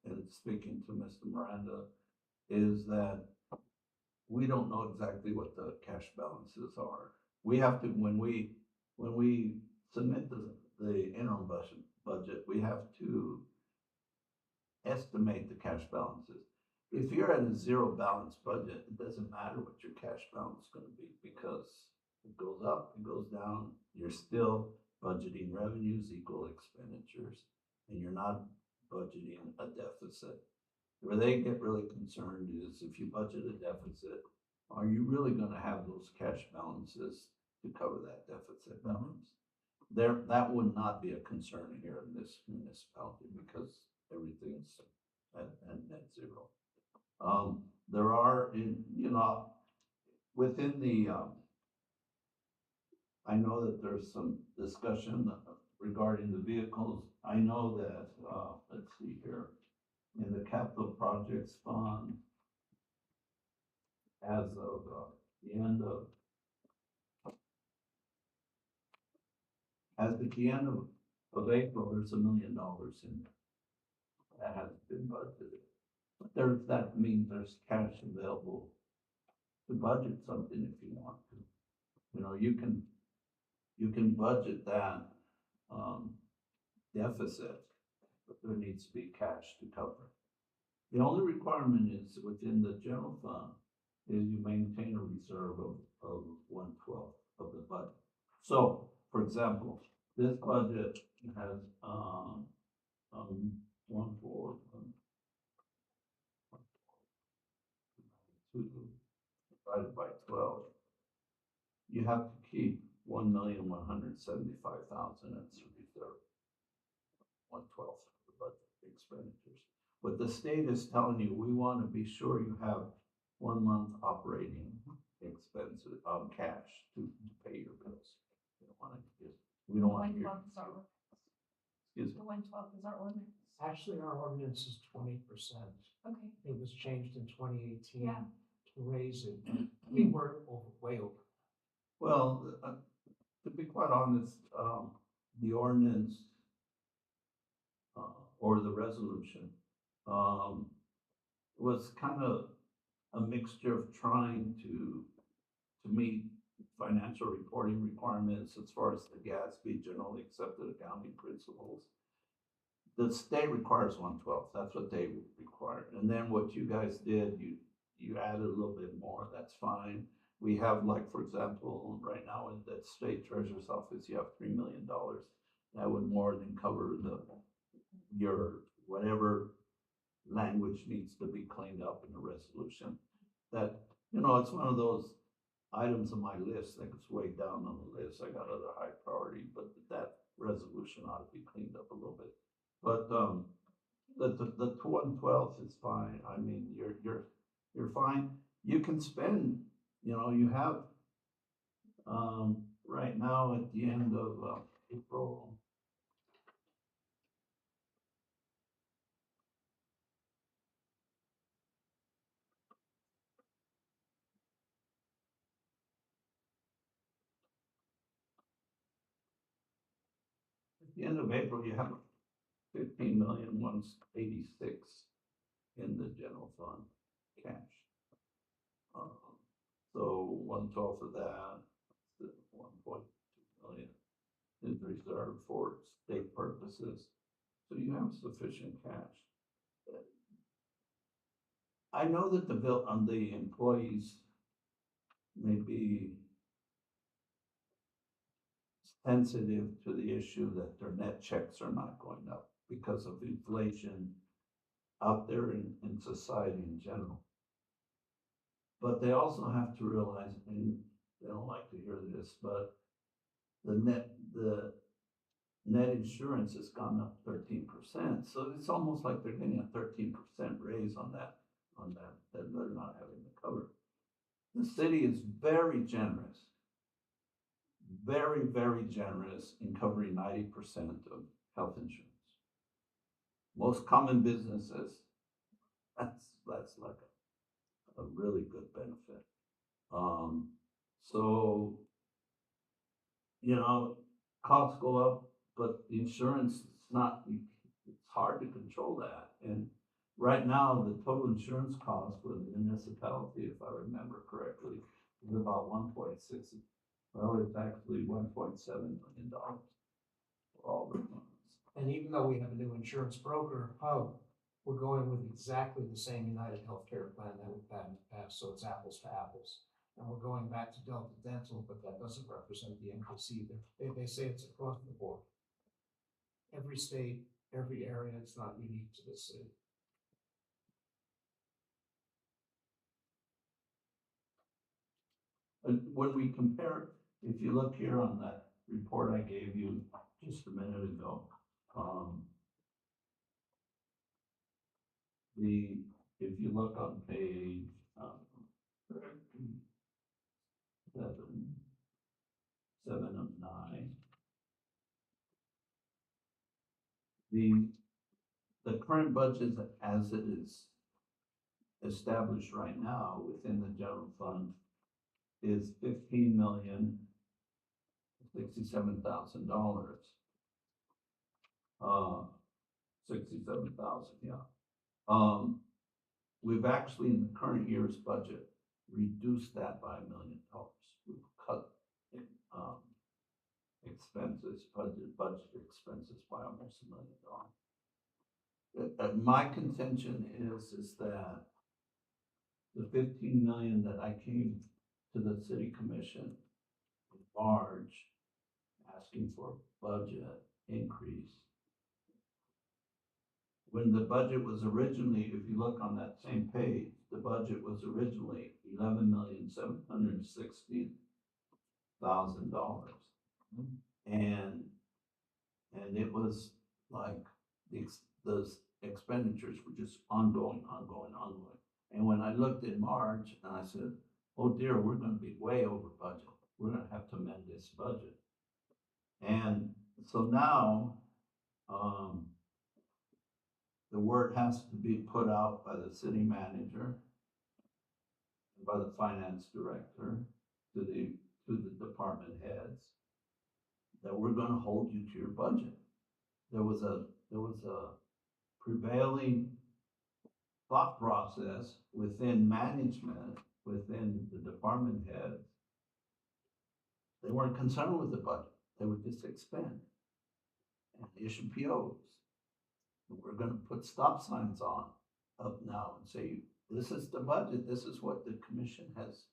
and speaking to Mr. Miranda, is that we don't know exactly what the cash balances are. We have to, when we submit the interim budget, we have to estimate the cash balances. If you're at a zero balance budget, it doesn't matter what your cash balance is going to be, because it goes up, it goes down, you're still budgeting revenues equal expenditures, and you're not budgeting a deficit. Where they get really concerned is if you budget a deficit, are you really going to have those cash balances to cover that deficit balance? That would not be a concern here in this municipality, because everything's at net zero. There are, within the, I know that there's some discussion regarding the vehicles. I know that, let's see here, in the capital projects fund, as of the end of, as at the end of April, there's $1 million in there that hasn't been budgeted. But that means there's cash available to budget something if you want to. You can budget that deficit, but there needs to be cash to cover it. The only requirement is within the general fund is you maintain a reserve of 1/12 of the budget. So, for example, this budget has 2 divided by 12. You have to keep 1,175,000 as a reserve. 1/12 of the budget expenditures. What the state is telling you, we want to be sure you have 1 month operating expenses on cash to pay your bills. We don't want to hear. 1/12 is our, Excuse the me. 1/12 is our ordinance. Actually, our ordinance is 20%. Okay, It was changed in 2018 Yeah. to raise it. We were way over. Well, to be quite honest, the ordinance or the resolution, was kind of a mixture of trying to meet financial reporting requirements as far as the GASB, generally accepted accounting principles. The state requires 1/12, that's what they require. And then what you guys did, you added a little bit more, that's fine. We have, like, for example, right now in the state treasurer's office, you have $3 million. That would more than cover your whatever language needs to be cleaned up in the resolution. That, it's one of those items on my list that gets way down on the list. I got other high priority, but that resolution ought to be cleaned up a little bit. But the 1/12 is fine. I mean, you're fine. You can spend, you have right now at the end of April. At the end of April, you have 15,186 in the general fund cash. So 1/12 of that, 1.2 million is reserved for state purposes. So you have sufficient cash. I know that the bill on the employees may be sensitive to the issue that their net checks are not going up because of inflation out there in society in general. But they also have to realize, and they don't like to hear this, but the net insurance has gone up 13%. So it's almost like they're getting a 13% raise on that they're not having to cover. The city is very generous, very, very generous in covering 90% of health insurance. Most common businesses, that's like a really good benefit. So, costs go up, but the insurance, it's hard to control that. And right now, the total insurance cost for the municipality, if I remember correctly, is about 1.6. Well, it's actually $1.7 million for all the funds. And even though we have a new insurance broker, Hub, we're going with exactly the same United Healthcare plan that we've had in the past, so it's apples to apples. And we're going back to Delta Dental, but that doesn't represent the MPC either. They say it's across the board. Every state, every area, it's not unique to this city. When we compare, if you look here on that report I gave you just a minute ago, if you look on page 7 of 9, the current budget as it is established right now within the general fund is $15,067,000. 67,000, yeah. We've actually in the current year's budget reduced that by $1 million. We've cut budget expenses by almost $1 million. My contention is that the 15 million that I came to the city commission in March asking for a budget increase. When the budget was originally, if you look on that same page, the budget was originally $11,760,000. And it was like those expenditures were just ongoing. And when I looked in March and I said, oh dear, we're going to be way over budget. We're going to have to amend this budget. And so now, the word has to be put out by the city manager, by the finance director, to the department heads, that we're going to hold you to your budget. There was a prevailing thought process within management, within the department heads, they weren't concerned with the budget. They would just expend and issue POs. We're gonna put stop signs on up now and say, this is the budget, this is what the commission has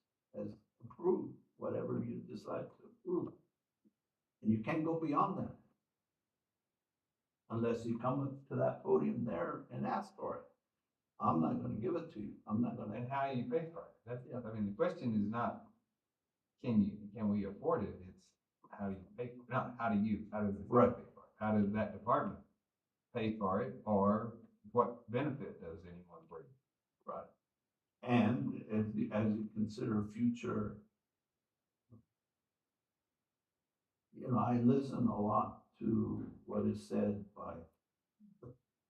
approved, whatever you decide to approve. And you can't go beyond that. Unless you come up to that podium there and ask for it. I'm not gonna give it to you. I'm not gonna. And how you pay for it. That's, I mean, the question is not, can we afford it? It's how do you pay for it? Not how does the city Right. pay for it? How does that department pay for it? Or what benefit does anyone bring? Right. And as you consider future, I listen a lot to what is said by the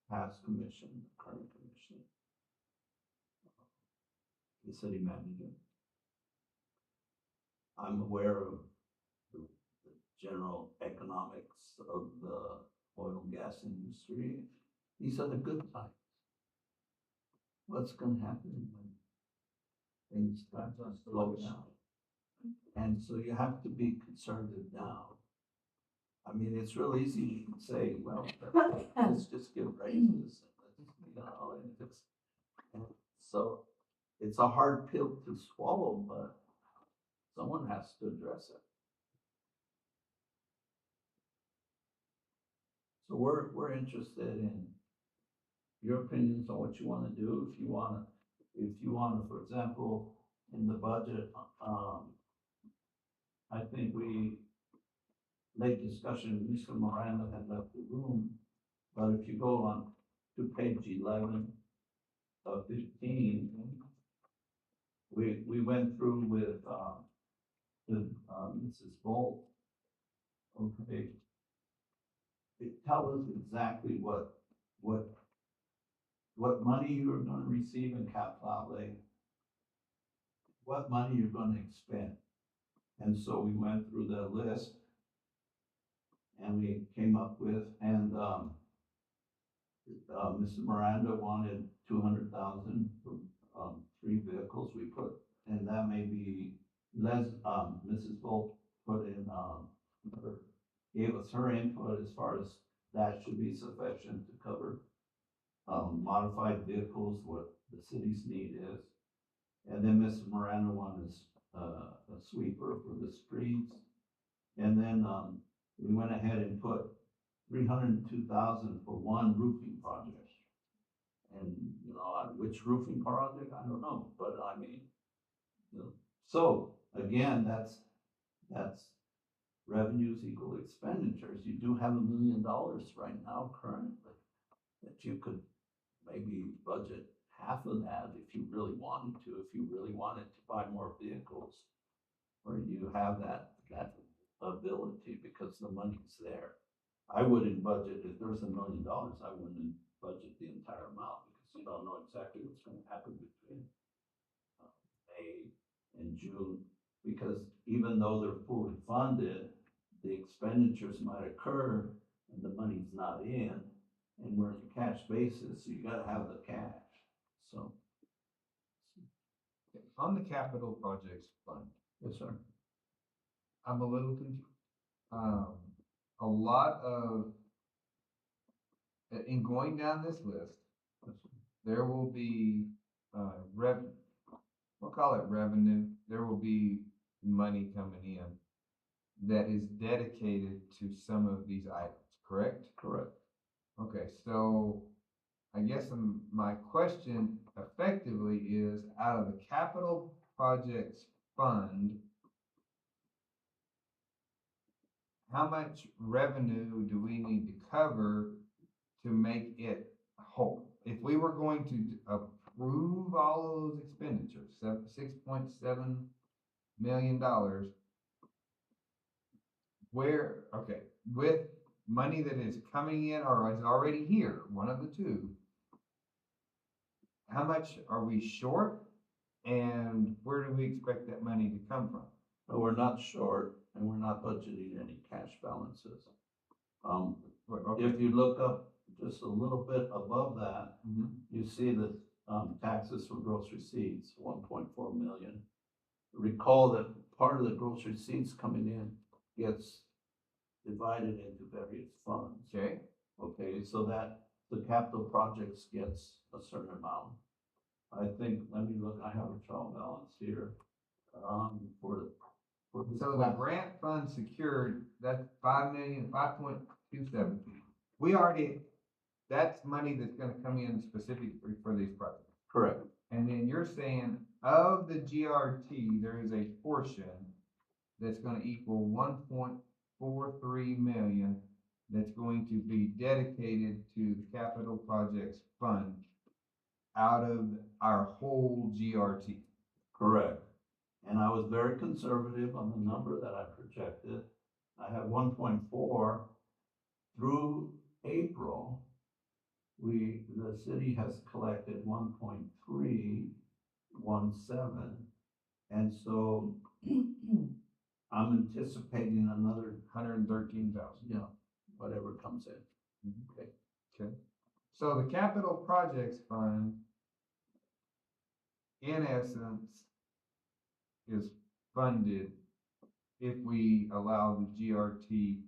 past commission, the current commission, the city manager. I'm aware of the general economics of the oil and gas industry. These are the good times. What's gonna happen when things start to slow down? And so you have to be conservative now. I mean, it's real easy to say, well, let's just give raises. And so it's a hard pill to swallow, but someone has to address it. So we're interested in your opinions on what you want to do. If you want to, for example, in the budget, I think late discussion, Mr. Miranda had left the room, but if you go on to page 11 of 15, we went through with Mrs. Bolt. Okay. Tell us exactly what money you're going to receive in capital outlay, what money you're going to expend. And so we went through the list and we came up with, and Mr. Miranda wanted 200,000 for 3 vehicles we put, and that may be less. Mrs. Bolt put in gave us her input as far as that should be sufficient to cover modified vehicles, what the city's need is. And then Mr. Miranda wanted a sweeper for the streets. And then we went ahead and put 302,000 for one roofing project. And which roofing project, I don't know, but I mean, so again, that's revenues equal expenditures. You do have $1 million right now currently that you could maybe budget half of that if you really wanted to, if you really wanted to buy more vehicles, or you have that ability because the money's there. I wouldn't budget, if there's $1 million, I wouldn't budget the entire amount because you don't know exactly what's going to happen between May and June. Because even though they're fully funded, the expenditures might occur and the money's not in, and we're in a cash basis, so you gotta have the cash, so. On the capital projects fund, Yes, sir. I'm a little confused. A lot of, in going down this list, there will be, we'll call it revenue. There will be money coming in that is dedicated to some of these items, correct? Correct. Okay, so I guess my question effectively is, out of the capital projects fund, how much revenue do we need to cover to make it whole? If we were going to approve all those expenditures, $6.7 million, with money that is coming in or is already here, one of the two, how much are we short, and where do we expect that money to come from? But we're not short, and we're not budgeting any cash balances. Okay. If you look up just a little bit above that, Mhm. you see that, taxes for gross receipts, 1.4 million. Recall that part of the gross receipts coming in gets divided into various funds. Okay, Okay, so that the capital projects gets a certain amount. I think, let me look, I have a trial balance here, for this so the class. grant fund secured, that's 5.27. We already, that's money that's gonna come in specifically for these projects. Correct, And then you're saying of the GRT, there is a portion that's gonna equal 1.43 million that's going to be dedicated to the capital projects fund out of our whole GRT. correct. And I was very conservative on the number that I projected. I have 1.4 through April. The city has collected 1.317. And so I'm anticipating another, 113,000. you know, whatever comes in. Okay. Okay. So the capital projects fund, in essence, is funded if we allow the GRT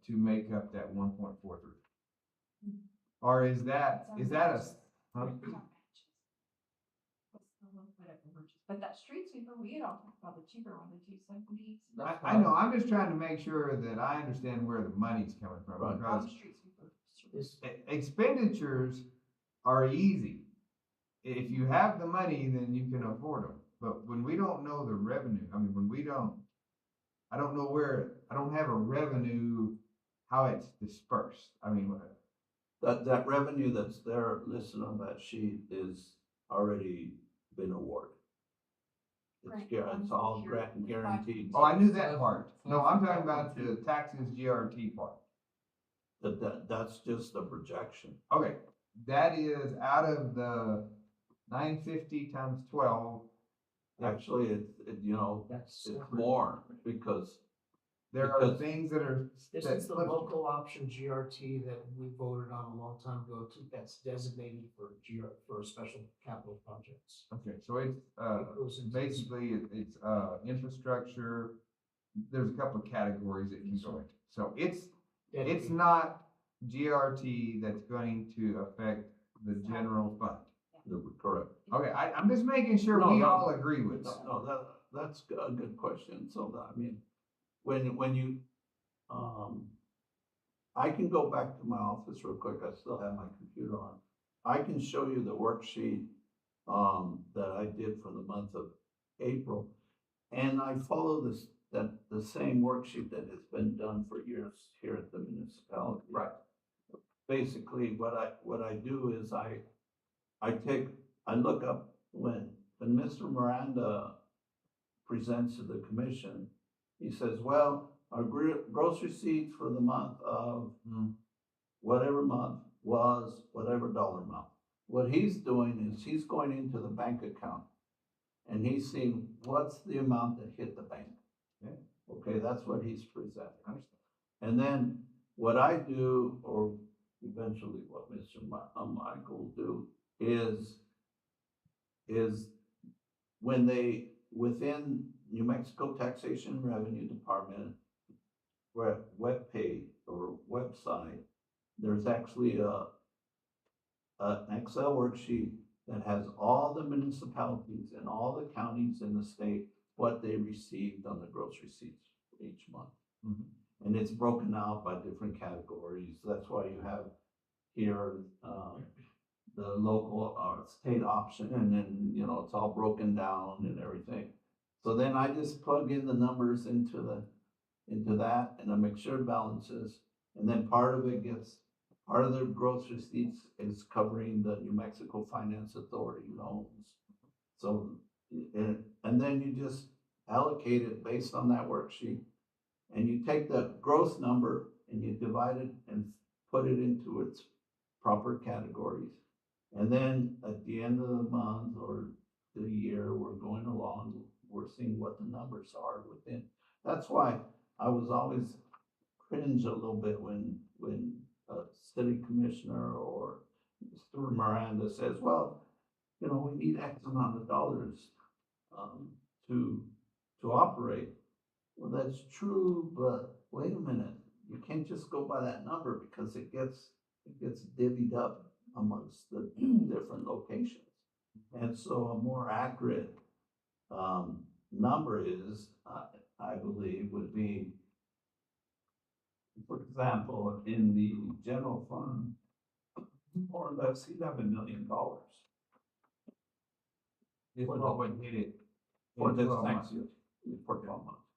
to make up that 1.43. Or is that a, huh? It's our matches. What's the little bit of overages? But that street sweeper, we had all talked about the cheaper one, the 270s. I know, I'm just trying to make sure that I understand where the money's coming from, Right. because Street sweeper. This, expenditures are easy. If you have the money, then you can afford them. But when we don't know the revenue, I mean, I don't know where, I don't have a revenue, how it's dispersed. I mean, That revenue that's there listed on that sheet is already been awarded. It's all guaranteed. oh, I knew that part. No, I'm talking about the taxes GRT part. That's just a projection. Okay, that is out of the 950 times 12. Actually, you know, that's. it's more because There are Because- things that are. This that is the flip- local option GRT that we voted on a long time ago that's designated for special capital projects. Okay, so it's, It goes into this- basically, it's, infrastructure. There's a couple of categories it can go into. So it's dedicated. not GRT that's going to affect the general fund. correct. Okay, I'm just making sure No, we no. all agree with that. No, that's a good question. So I mean, when you, I can go back to my office real quick. I still have my computer on. I can show you the worksheet, that I did for the month of April. And I follow the same worksheet that has been done for years here at the municipality. Right. Basically, what I do is I look up when Mr. Miranda presents to the commission, he says, well, our gross receipts for the month of whatever month was whatever dollar amount. What he's doing is he's going into the bank account and he's seeing what's the amount that hit the bank. Okay. Okay, that's what he's presenting. Understand. And then what I do, or eventually what Mr. Michael will do, is when they, within New Mexico Taxation and Revenue Department, webpage or website, there's actually an Excel worksheet that has all the municipalities and all the counties in the state, what they received on the gross receipts for each month. Mhm. And it's broken out by different categories. That's why you have here, the local or state option, and then, you know, it's all broken down and everything. So then I just plug in the numbers into that and I make sure it balances. And then part of the gross receipts is covering the New Mexico Finance Authority loans. So, and then you just allocate it based on that worksheet. And you take the gross number and you divide it and put it into its proper categories. And then at the end of the month or the year, we're going along, we're seeing what the numbers are within. That's why I was always cringe a little bit when a city commissioner or Mr. Miranda says, well, you know, we need X amount of dollars, to, operate. Well, that's true, but wait a minute, you can't just go by that number because it gets divvied up amongst the different locations. And so a more accurate, number is, I believe, would be, for example, in the general fund, more or less $11 million. Is For what the- would hit it For in this 12 next months. year, for 12 months.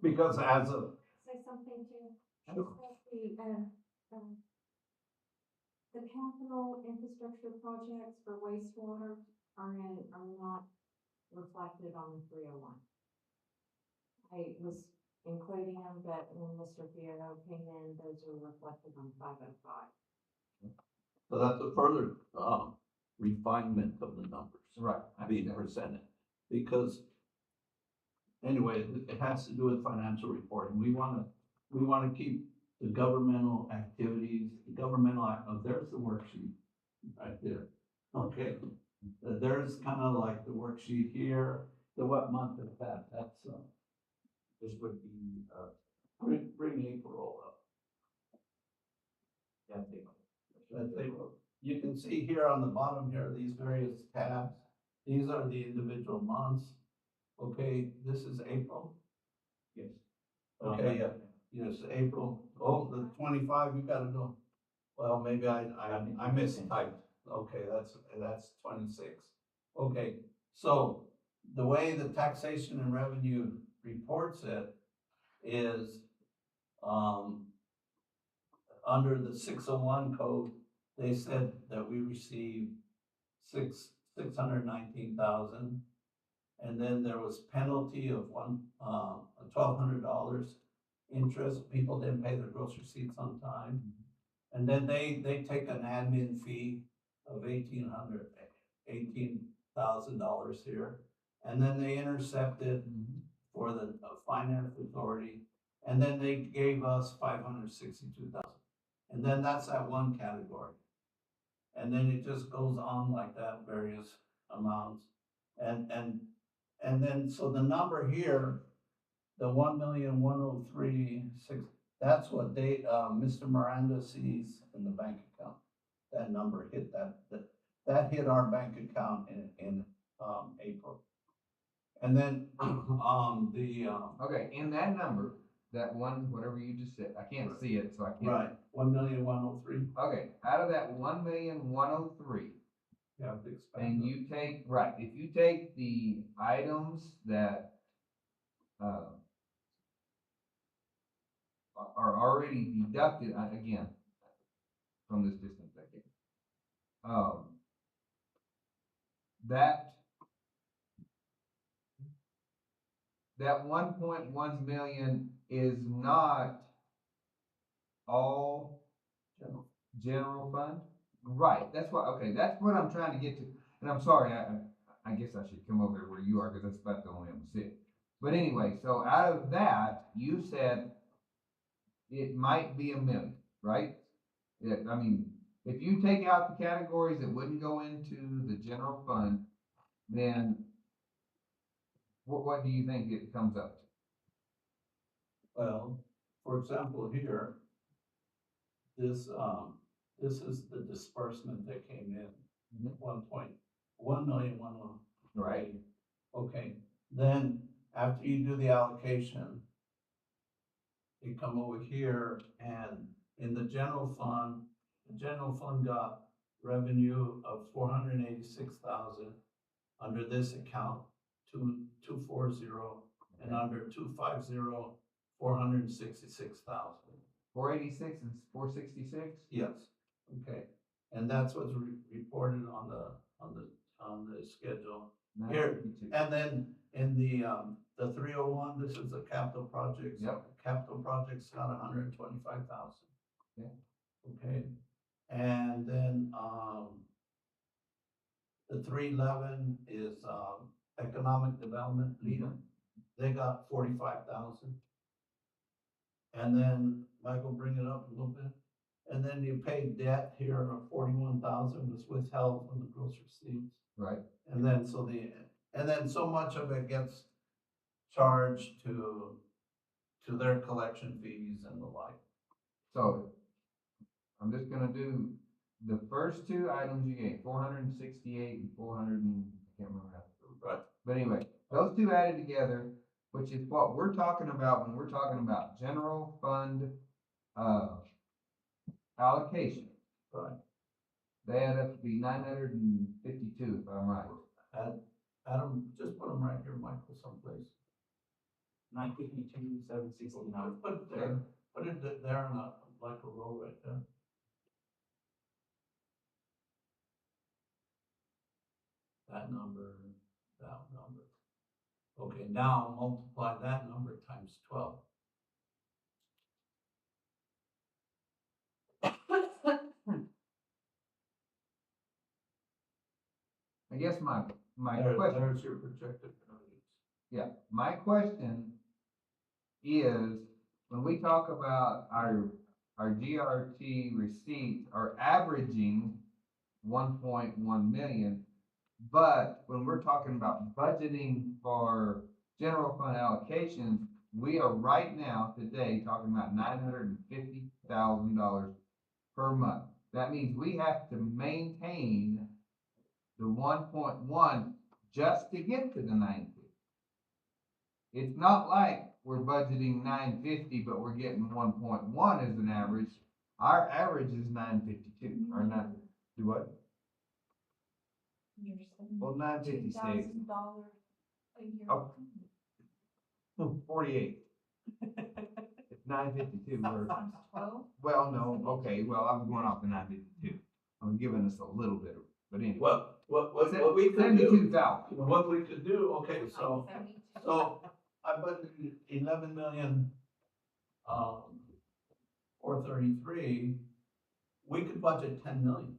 Because as of, Say something too. Sure. The capital infrastructure projects for wastewater are not reflected on the 301. I was including them, but when Mr. Fierro came in, those are reflected on 505. so that's a further, refinement of the numbers. Right. Being presented, because anyway, it has to do with financial reporting. We wanna keep the governmental activities, there's the worksheet right there. Okay, there's kind of like the worksheet here, what month is that? That's, this would be, bring April up. Yeah, that's April. You can see here on the bottom here, these various tabs. These are the individual months. Okay, this is April. Yes. Okay, yeah, yes, April. Oh, the 25, you gotta go. Well, maybe I mistyped. Okay, that's 26. Okay, so the way the taxation and revenue reports it is, under the 601 code, they said that we received $619,000. And then there was penalty of $1,200 interest. People didn't pay their grocery receipts on time. And then they take an admin fee of $18,000 here. And then they intercepted for the finance authority. And then they gave us $562,000. And then that's that one category. And then it just goes on like that, various amounts. And then, so the number here, the 1,103,600, that's what they, Mr. Miranda sees in the bank account. That number hit that hit our bank account in April. And then, Okay, in that number, that one, whatever you just said, I can't see it, so I can't. right, 1,103,000. Okay, out of that 1,103,000, Yeah, and you take, right, if you take the items that, are already deducted, again, from this distance again. That 1.1 million is not all general fund? Right, that's what, okay, that's what I'm trying to get to, and I'm sorry, I guess I should come over here where you are, because that's about the only I'm sitting. But anyway, so out of that, you said it might be $1 million, right? Yeah, I mean, if you take out the categories that wouldn't go into the general fund, then what do you think it comes up to? Well, for example, here, this is the disbursement that came in, Mhm. 1.1 million. Right. Okay, then after you do the allocation, you come over here and in the general fund got revenue of 486,000 under this account, 240, and under 250, 466,000. 486 and 466? Yes, okay, and that's what's reported on the schedule. Here, 952. and then in the 301, this is the capital projects. Yep. Capital projects got 125,000. Yeah. Okay, and then, the 311 is, economic development leader. They got 45,000. And then, Michael, bring it up a little bit. and then you pay debt here of 41,000 was withheld from the gross receipts. Right. And then so much of it gets charged to their collection fees and the like. So I'm just gonna do the first two items you gave, 468 and 400 and, I can't remember how. Right. But anyway, those two added together, which is what we're talking about when we're talking about general fund, allocation. Right. They add up to be 952, if I'm right. Adam, just put them right here, Michael, someplace. 952, 769. Put it there, put it there in like a row right there. That number, that number. Okay, now multiply that number times 12. I guess my There- question, There's your projected earnings. yeah, my question is, when we talk about our GRT receipts are averaging 1.1 million, but when we're talking about budgeting for general fund allocations, we are right now, today, talking about $950,000 per month. That means we have to maintain the 1.1 just to get to the 950. It's not like we're budgeting 950, but we're getting 1.1 as an average. Our average is 952, or not, do what? You're Well, 956, $2,000 a year. Oh. 48. It's 952, or, Times 12. well, no, okay, well, I'm going off the 952. I'm giving us a little bit of, but anyway. What we could do, 72,000. what we could do, okay, so 72. I budgeted 11 million, 433, we could budget 10 million.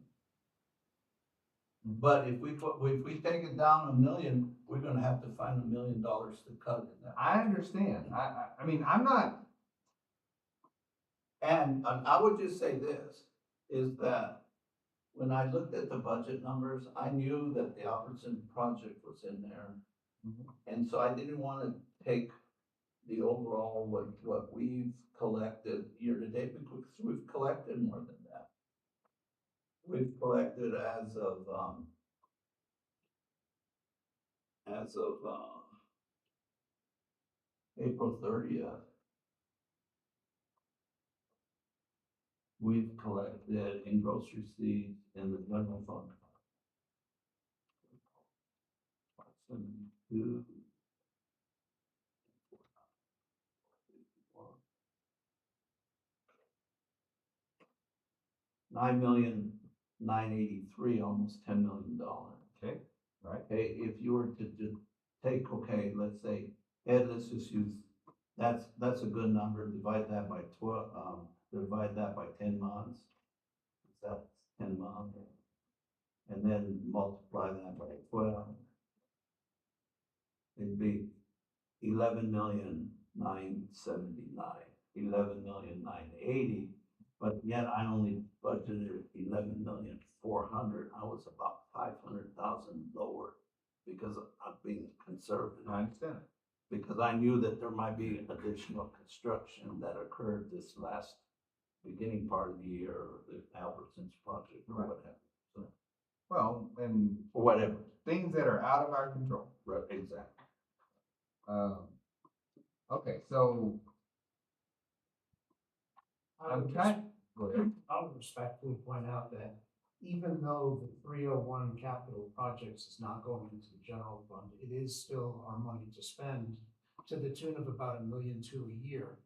But if we take it down $1 million, we're gonna have to find $1 million to cut in that. I understand. I mean, I'm not, And I would just say this, is that when I looked at the budget numbers, I knew that the Albertson project was in there. Mhm. And so I didn't wanna take the overall, what we've collected year to date, because we've collected more than that. We've collected as of April 30th. We've collected in gross receipts in the general fund. 572. 9,983,000, almost $10 million. okay, right? Okay, if you were to just take, okay, let's say, Ed, let's just use, that's a good number, divide that by 12, divide that by 10 months. That's 10 months. And then multiply that by 12. It'd be 11,979,000, 11,980,000, but yet I only budgeted 11,400,000. I was about 500,000 lower because I'm being conservative. I understand. Because I knew that there might be additional construction that occurred this last beginning part of the year, or the Albertsons project or Right. whatever. So, Well, and or whatever. things that are out of our control. Right, exactly. Okay, so I'm trying, go ahead. I would respectfully point out that even though the 301 capital projects is not going into the general fund, it is still our money to spend to the tune of about $1.2 million a year.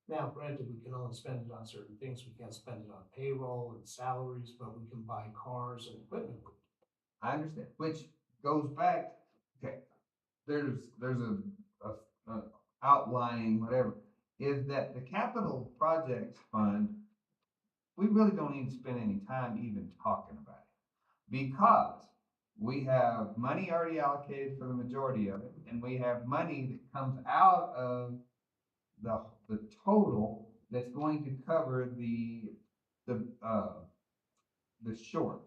Now, granted, we can only spend it on certain things. We can't spend it on payroll and salaries, but we can buy cars and equipment. I understand, which goes back, okay, there's a outlying whatever, is that the capital projects fund, we really don't need to spend any time even talking about it. Because we have money already allocated for the majority of it, and we have money that comes out of the total that's going to cover the the short,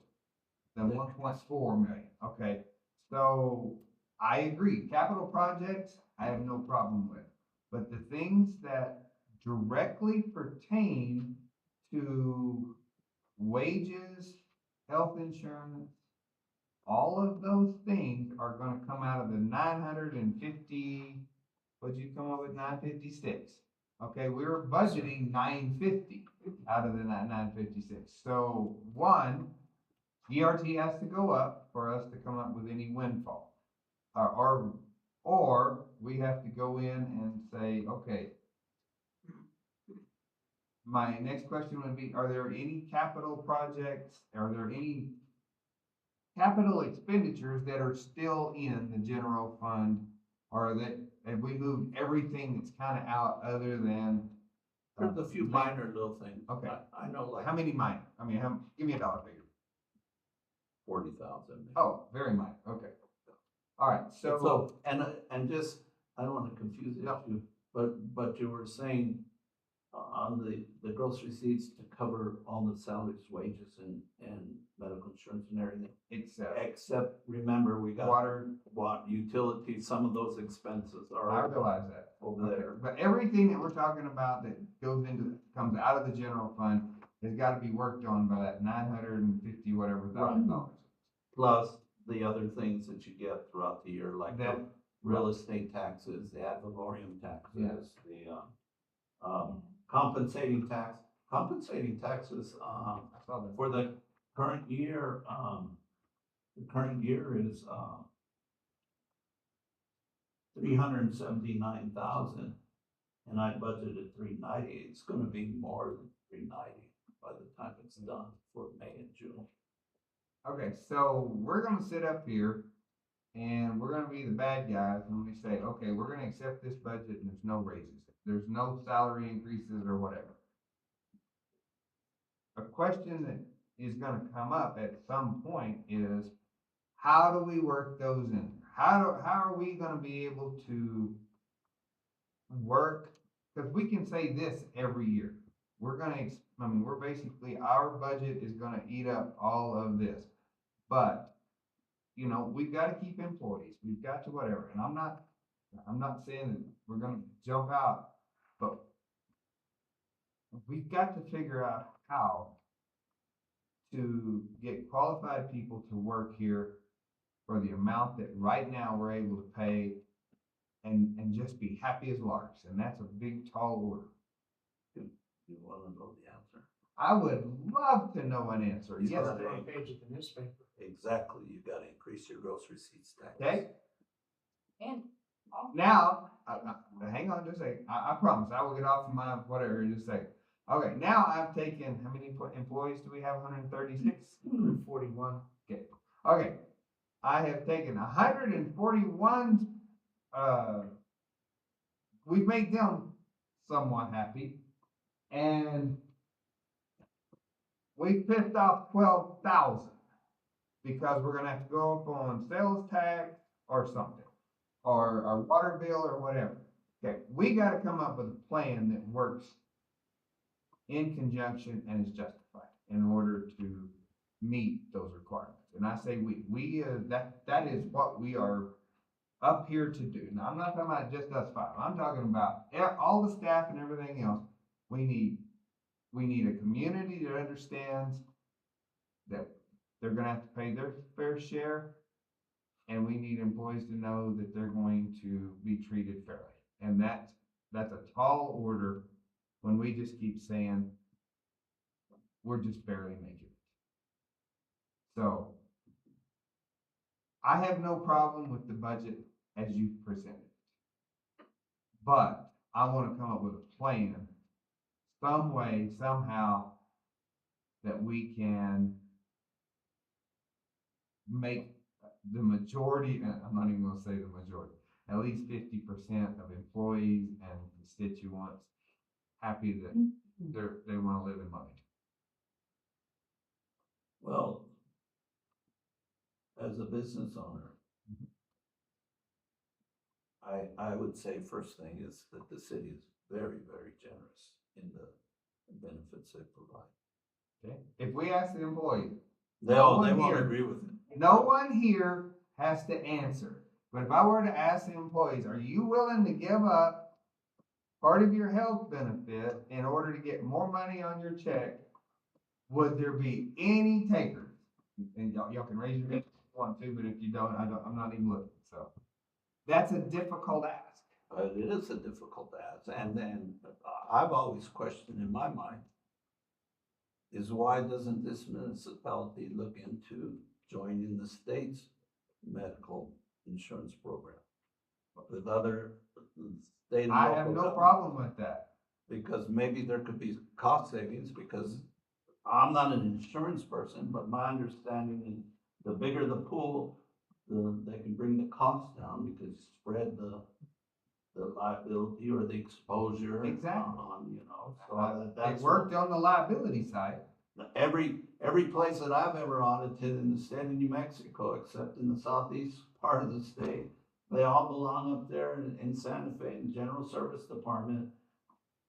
the 1.4 million, okay? So I agree, capital projects, I have no problem with. But the things that directly pertain to wages, health insurance, all of those things are gonna come out of the 950, what'd you come up with, 956? Okay, we were budgeting 950 out of the 956. So one, ERT has to go up for us to come up with any windfall. Or we have to go in and say, okay, my next question would be, are there any capital projects, are there any capital expenditures that are still in the general fund? Or that, have we moved everything that's kind of out other than? There's a few minor little things. Okay. I know like How many minor? I mean, give me a dollar figure. 40,000. Oh, very minor, okay. All right, so, So, and just, I don't wanna confuse the No. issue, but you were saying on the gross receipts to cover all the salaries, wages and medical insurance and everything. Except, remember, we got water, utilities, some of those expenses I are realize that. over Okay, there. but everything that we're talking about that comes out of the general fund has gotta be worked on by that 950 whatever thousand dollars. Plus the other things that you get throughout the year, like the That- real estate taxes, the ad valorem taxes, Yes. the, compensating taxes, I saw that. for the current year, is, 379,000, and I budgeted 390. It's gonna be more than 390 by the time it's done for May and June. Okay, so we're gonna sit up here and we're gonna be the bad guys when we say, okay, we're gonna accept this budget and there's no raises, there's no salary increases or whatever. A question that is gonna come up at some point is, how do we work those in? How are we gonna be able to work? Because we can say this every year. We're basically, our budget is gonna eat up all of this. But, we've gotta keep employees, we've got to whatever, and I'm not saying that we're gonna jump out, but we've got to figure out how to get qualified people to work here for the amount that right now we're able to pay and just be happy as larks. And that's a big, tall order. You wanna know the answer? I would love to know an answer. It's Yes, gonna sir. Front page of the newspaper. Exactly, you gotta increase your gross receipts tax. Okay, And also. now, hang on just a second. I promise I will get off my whatever in just a second. Okay, now I've taken, how many employees do we have? 136? 41. Okay, I have taken 141, we've made them somewhat happy, and we pissed off 12,000 because we're gonna have to go up on sales tax or something, or our water bill or whatever. Okay, we gotta come up with a plan that works in conjunction and is justified in order to meet those requirements. And I say that is what we are up here to do. Now, I'm not talking about just us five. I'm talking about all the staff and everything else. We need a community that understands that they're gonna have to pay their fair share. And we need employees to know that they're going to be treated fairly. And that's a tall order when we just keep saying, we're just barely making it. So I have no problem with the budget as you presented it. But I want to come up with a plan, some way, somehow, that we can make the majority, I'm not even gonna say the majority, at least 50% of employees and constituents happy that they wanna live in Lovington. Well, as a business owner, I would say first thing is that the city is very, very generous in the benefits they provide. Okay, if we ask the employee, They No all, one they won't here. agree with it. no one here has to answer. But if I were to ask the employees, are you willing to give up part of your health benefit in order to get more money on your check? Would there be any takers? And y'all can raise your hand if you want to, but if you don't, I'm not even looking, so. That's a difficult ask. But it is a difficult task, and then I've always questioned in my mind is why doesn't this municipality look into joining the state's medical insurance program with other state and I local have no governments? problem with that. Because maybe there could be cost savings, because I'm not an insurance person, but my understanding is the bigger the pool, they can bring the cost down because you spread the liability or the exposure Exactly. on, so that's. It worked on the liability side. Every place that I've ever audited in the state of New Mexico, except in the southeast part of the state, they all belong up there in Santa Fe in the General Service Department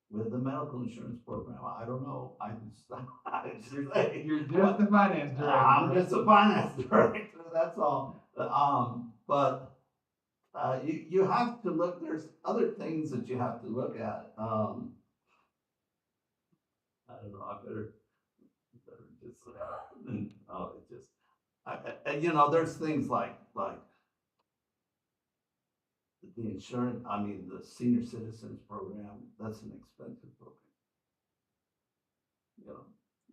with the medical insurance program. I don't know. I just say. You're just the finance director. I'm just a finance director, that's all. But you have to look, there's other things that you have to look at. I don't know, I better just, oh, it just, there's things like the insurance, the senior citizens program, that's an expensive program.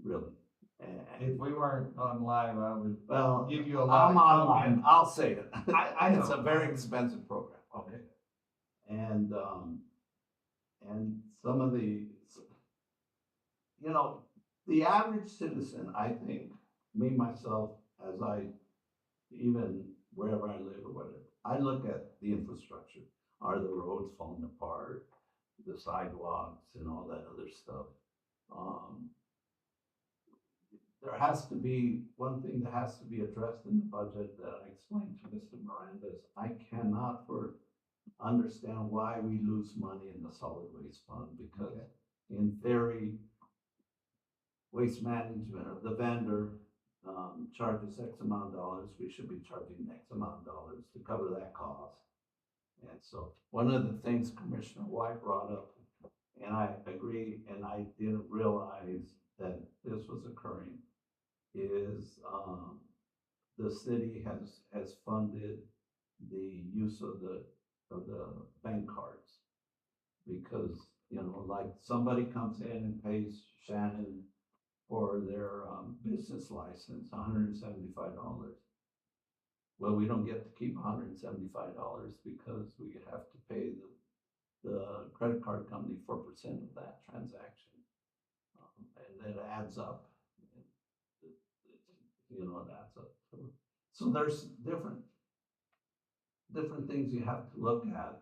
Really. If we weren't on live, I would Well, give you a lot. I'm online, I'll say it. I know. It's a very expensive program, okay? And some of the average citizen, I think, me, myself, as even wherever I live or whatever, I look at the infrastructure. Are the roads falling apart? The sidewalks and all that other stuff. There has to be, one thing that has to be addressed in the budget that I explained to Mr. Miranda is I cannot understand why we lose money in the solid waste fund, because in theory, waste management, or the vendor charges X amount of dollars, we should be charging X amount of dollars to cover that cost. And so one of the things Commissioner White brought up, and I agree, and I didn't realize that this was occurring, is the city has funded the use of the bank cards. Because, like somebody comes in and pays Shannon for their business license, $175. Well, we don't get to keep $175 because we have to pay the credit card company 4% of that transaction. And it adds up. It adds up. So there's different things you have to look at.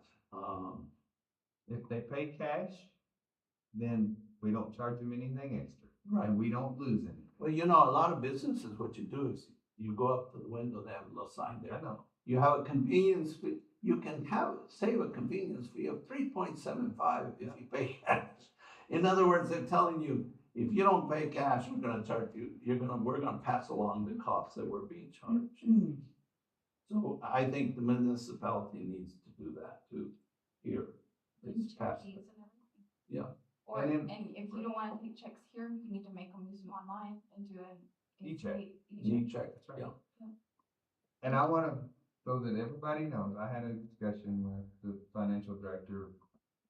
If they pay cash, then we don't charge them anything extra. Right. And we don't lose anything. Well, a lot of businesses, what you do is you go up to the window, they have a little sign there. I know. You have a convenience fee. You can save a convenience fee of 3.75 if you pay cash. In other words, they're telling you, if you don't pay cash, we're going to charge you. We're going to pass along the costs that we're being charged. So I think the municipality needs to do that too. Here, it's passed. Fees and everything. Yeah. Or, And and then- if you don't wanna take checks here, you need to make them use them online and do an. E-check. E-check, That's right. yeah. And I want to, so that everybody knows, I had a discussion with the financial director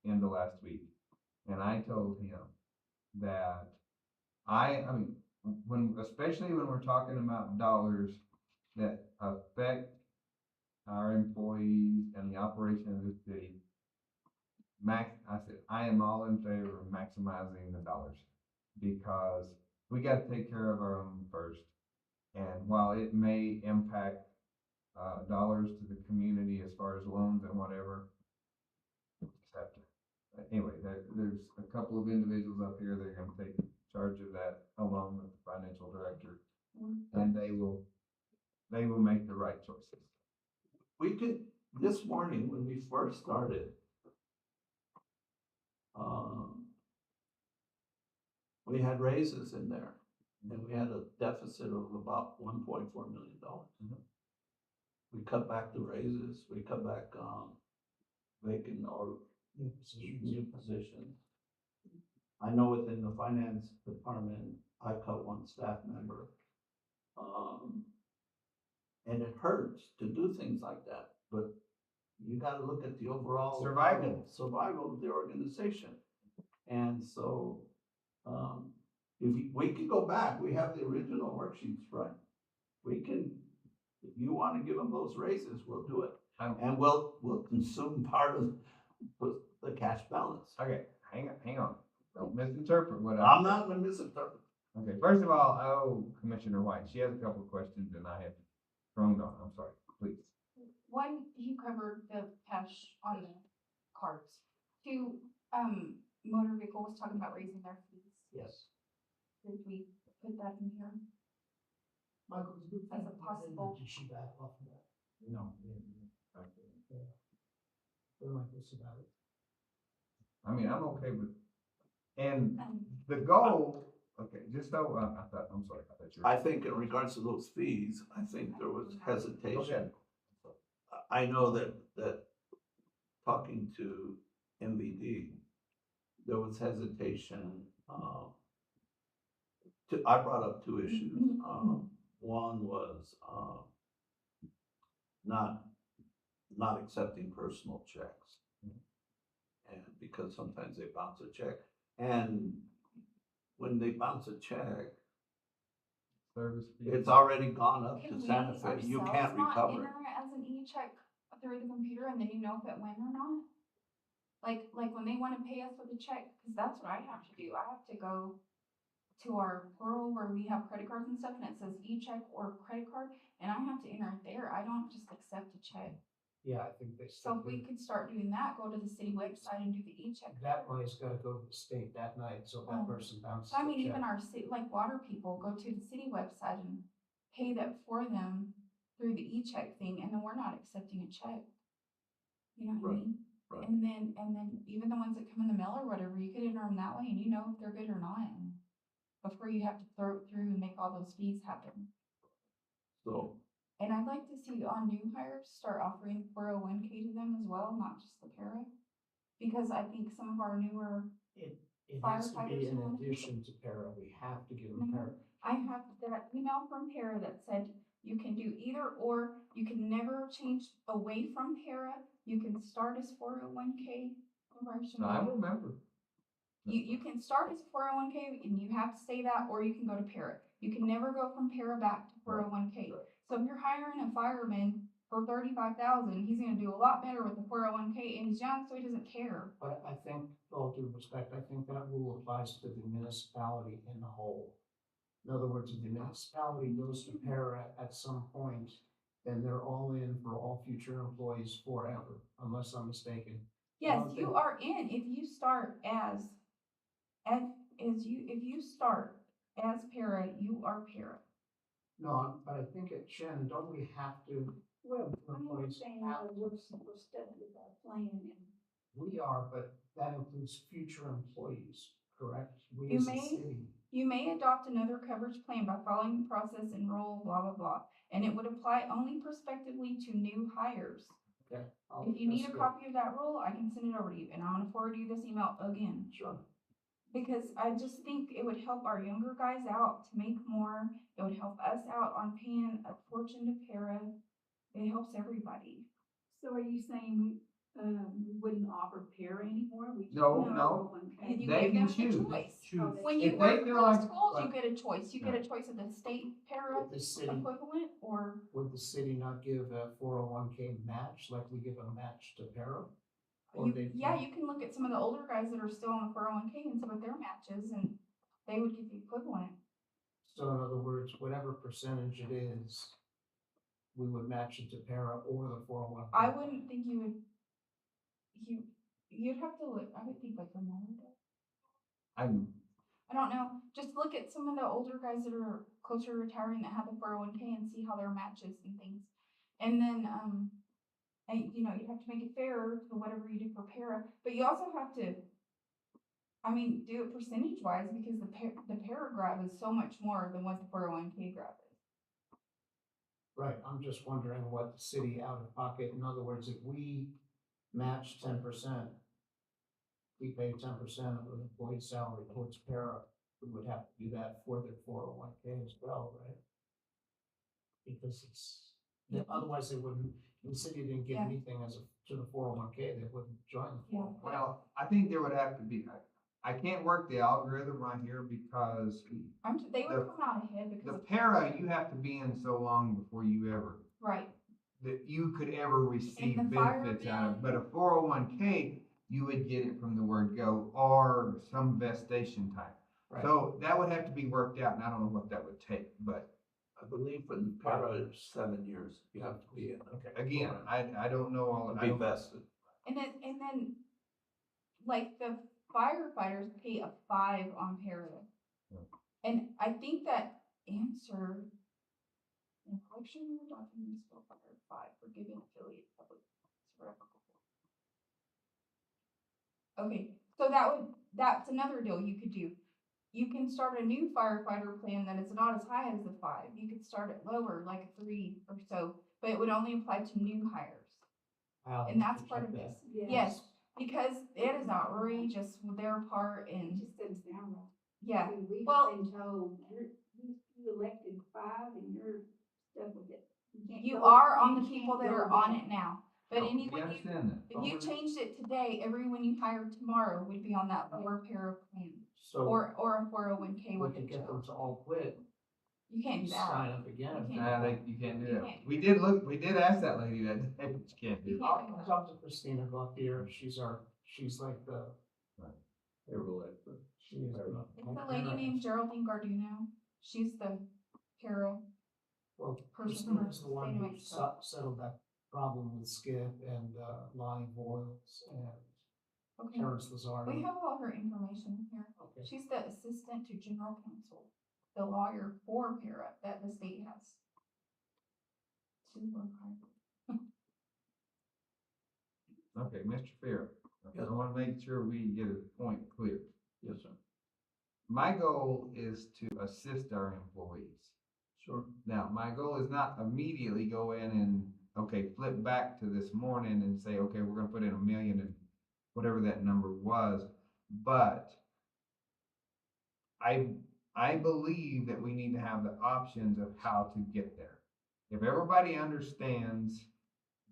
end of last week. And I told him that especially when we're talking about dollars that affect our employees and the operation of the city, I said, I am all in favor of maximizing the dollars, because we got to take care of our own first. And while it may impact dollars to the community as far as loans and whatever, we just have to. Anyway, there's a couple of individuals up here that are going to take charge of that along with the financial director, and they will make the right choices. This morning when we first started, we had raises in there. and we had a deficit of about $1.4 million. Mhm. We cut back the raises, we cut back, vacant or New positions. new positions. I know within the finance department, I cut one staff member. And it hurts to do things like that, but you gotta look at the overall. Survival of the organization. And so, we could go back, we have the original worksheets, right? We can, if you wanna give them those raises, we'll do it. And we'll consume part of the cash balance. Okay, hang on. Don't misinterpret what I'm said. not gonna misinterpret. Okay, first of all, I owe Commissioner White, she has a couple of questions and I have thrown on, I'm sorry, please. One, you covered the cash on the cards. Two, motor vehicle was talking about raising their fees. Yes. Did we put that in here? Michael, did you? As a possible- Did she back off of that? No. What am I supposed to about it? I mean, I'm okay with, and Um, the goal, okay, just so, I'm sorry, I thought you were. I think in regards to those fees, I think there was hesitation. Okay. I know that talking to MVD, there was hesitation, I brought up two issues. One was, not accepting personal checks. And because sometimes they bounce a check, and when they bounce a check, Service fee. it's already gone up to Can we Santa Fe, you ourselves can't not recover it. enter it as an e-check through the computer and then you know if it went or not? Like when they wanna pay us with a check, cause that's what I have to do, I have to go to our portal where we have credit cards and stuff, and it says e-check or credit card, and I have to enter it there, I don't just accept a check. Yeah, I think they. So if we could start doing that, go to the city website and do the e-check. That money's gotta go to the state that night, so that Oh. person bounces So I the mean, check. even our city, like water people, go to the city website and pay that for them through the e-check thing, and then we're not accepting a check. You know what I Right, mean? right. And then even the ones that come in the mail or whatever, you could enter them that way and you know if they're good or not. And before you have to throw it through and make all those fees happen. So, And I'd like to see on new hires, start offering 401k to them as well, not just the para. Because I think some of our newer, It has to be Firefighters in want it. addition to para, we have to give them No. para. I have that email from para that said you can do either or, you can never change away from para, you can start as 401k. No, I remember. You can start as 401k and you have to stay that, or you can go to para. You can never go from para back to 401k. Right. So if you're hiring a fireman for 35,000, he's gonna do a lot better with the 401k, and he's young, so he doesn't care. But I think, with all due respect, I think that rule applies to the municipality in the whole. In other words, if the municipality goes to para at some point, then they're all in for all future employees forever, unless I'm mistaken. Yes, don't you think- are in if you start if you start as para, you are para. No, but I think at Shannon, don't we have to, Well, employees have, we're stuck with our plan and. we are, but that includes future employees, correct? We You as a may- city. You may adopt another coverage plan by following the process, enroll, blah, blah, blah, and it would apply only prospectively to new hires. Okay. If you need that's a good. copy of that rule, I can send it over to you, and I'm gonna forward you this email again. Sure. Because I just think it would help our younger guys out to make more, it would help us out on paying a fortune to para, it helps everybody. So are you saying we wouldn't offer para anymore? We just No, do no. 401k? You They give can them the choose. choice. Choose. When you If they work feel for like- the schools, you right. get a choice, you get a choice of the state para Would the city, equivalent, or would the city not give a 401k match like we give a match to para? Or you, they yeah, can't? you can look at some of the older guys that are still on the 401k and see what their match is, and they would give the equivalent. So in other words, whatever percentage it is, we would match it to para or the 401k. I wouldn't think you would, you'd have to look, I would think like a moment. I'm, I don't know, just look at some of the older guys that are closer to retiring that have the 401k and see how their matches and things. And then, and you know, you have to make it fair to whatever you do for para, but you also have to I mean, do it percentage wise because the paragraph is so much more than what the 401k graph is. Right, I'm just wondering what the city out of pocket, in other words, if we match 10%, we pay 10% of an employee's salary towards para, we would have to do that for their 401k as well, right? Because otherwise they wouldn't, the city didn't give Yeah. anything to the 401k, they wouldn't join the Yeah. 401k. Well, I think there would have to be, I can't work the algorithm right here because They would The- come out ahead the because, para, you have to be in so long before you ever, right, that you could ever receive the benefits out of, fireman- but a 401k, you would get it from the word go or some vestation type. Right. So that would have to be worked out, and I don't know what that would take, but I believe for the para, it's 7 years, you have to be in. Okay. again, I don't know all, And I be don't, vested. and then, like, the firefighters pay a 5 on para. Yeah. And I think that answer, in collection of documents for fire 5 for giving affiliate public. It's irrevocable. Okay, so that's another deal you could do. You can start a new firefighter plan that is not as high as the 5. You could start it lower, like a 3 or so, but it would only apply to new hires. I'll And that's check part of that. this. Yes, because it is outrageous with their part It in, just says down wrong. yeah, I mean, we've well- been told, you elected 5 and you're stuck with it. can't you go- are on the you people can't that are go on back. it now. But no, we anyway, understand that. if you changed it today, everyone you hired tomorrow would be on that lower para plan. So Or a 401k we with could it. get them to all quit, You can't do sign that. up again. You can't. You can't do You that. can't. We did ask that lady that day, but you can't do You it. can't. I'll talk to Christina Gauthier, she's like the, she is the. It's a lady named Geraldine Garduno. She's the para. Well, person Christina's the one who standing next to settled that problem with Skip and, Lonnie Boyles and Okay. Terrence Lazard. We have all her information here. Okay. She's the assistant to general counsel, the lawyer for para that the state has. She's one hard. Okay, Mr. Fair, Yes. I wanna make sure we get a point clear. Yes, sir. My goal is to assist our employees. Sure. Now, my goal is not immediately go in and, okay, flip back to this morning and say, okay, we're gonna put in 1 million and whatever that number was, but I believe that we need to have the options of how to get there. If everybody understands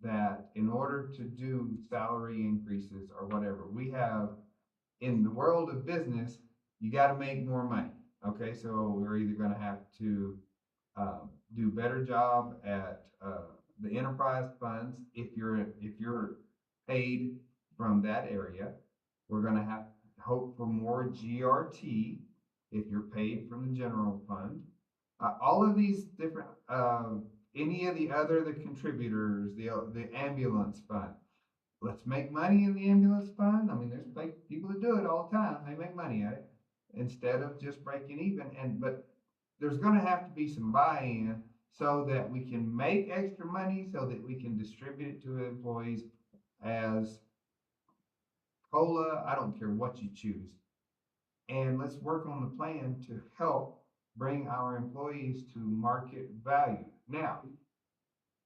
that in order to do salary increases or whatever, we have, in the world of business, you gotta make more money, okay? So we're either gonna have to do better job at the enterprise funds if you're paid from that area. We're gonna have to hope for more GRT if you're paid from the general fund. All of these different, any of the contributors, the ambulance fund. Let's make money in the ambulance fund. I mean, there's like people that do it all the time. They make money at it instead of just breaking even. But there's gonna have to be some buy-in so that we can make extra money, so that we can distribute it to employees as COLA, I don't care what you choose. And let's work on the plan to help bring our employees to market value. Now,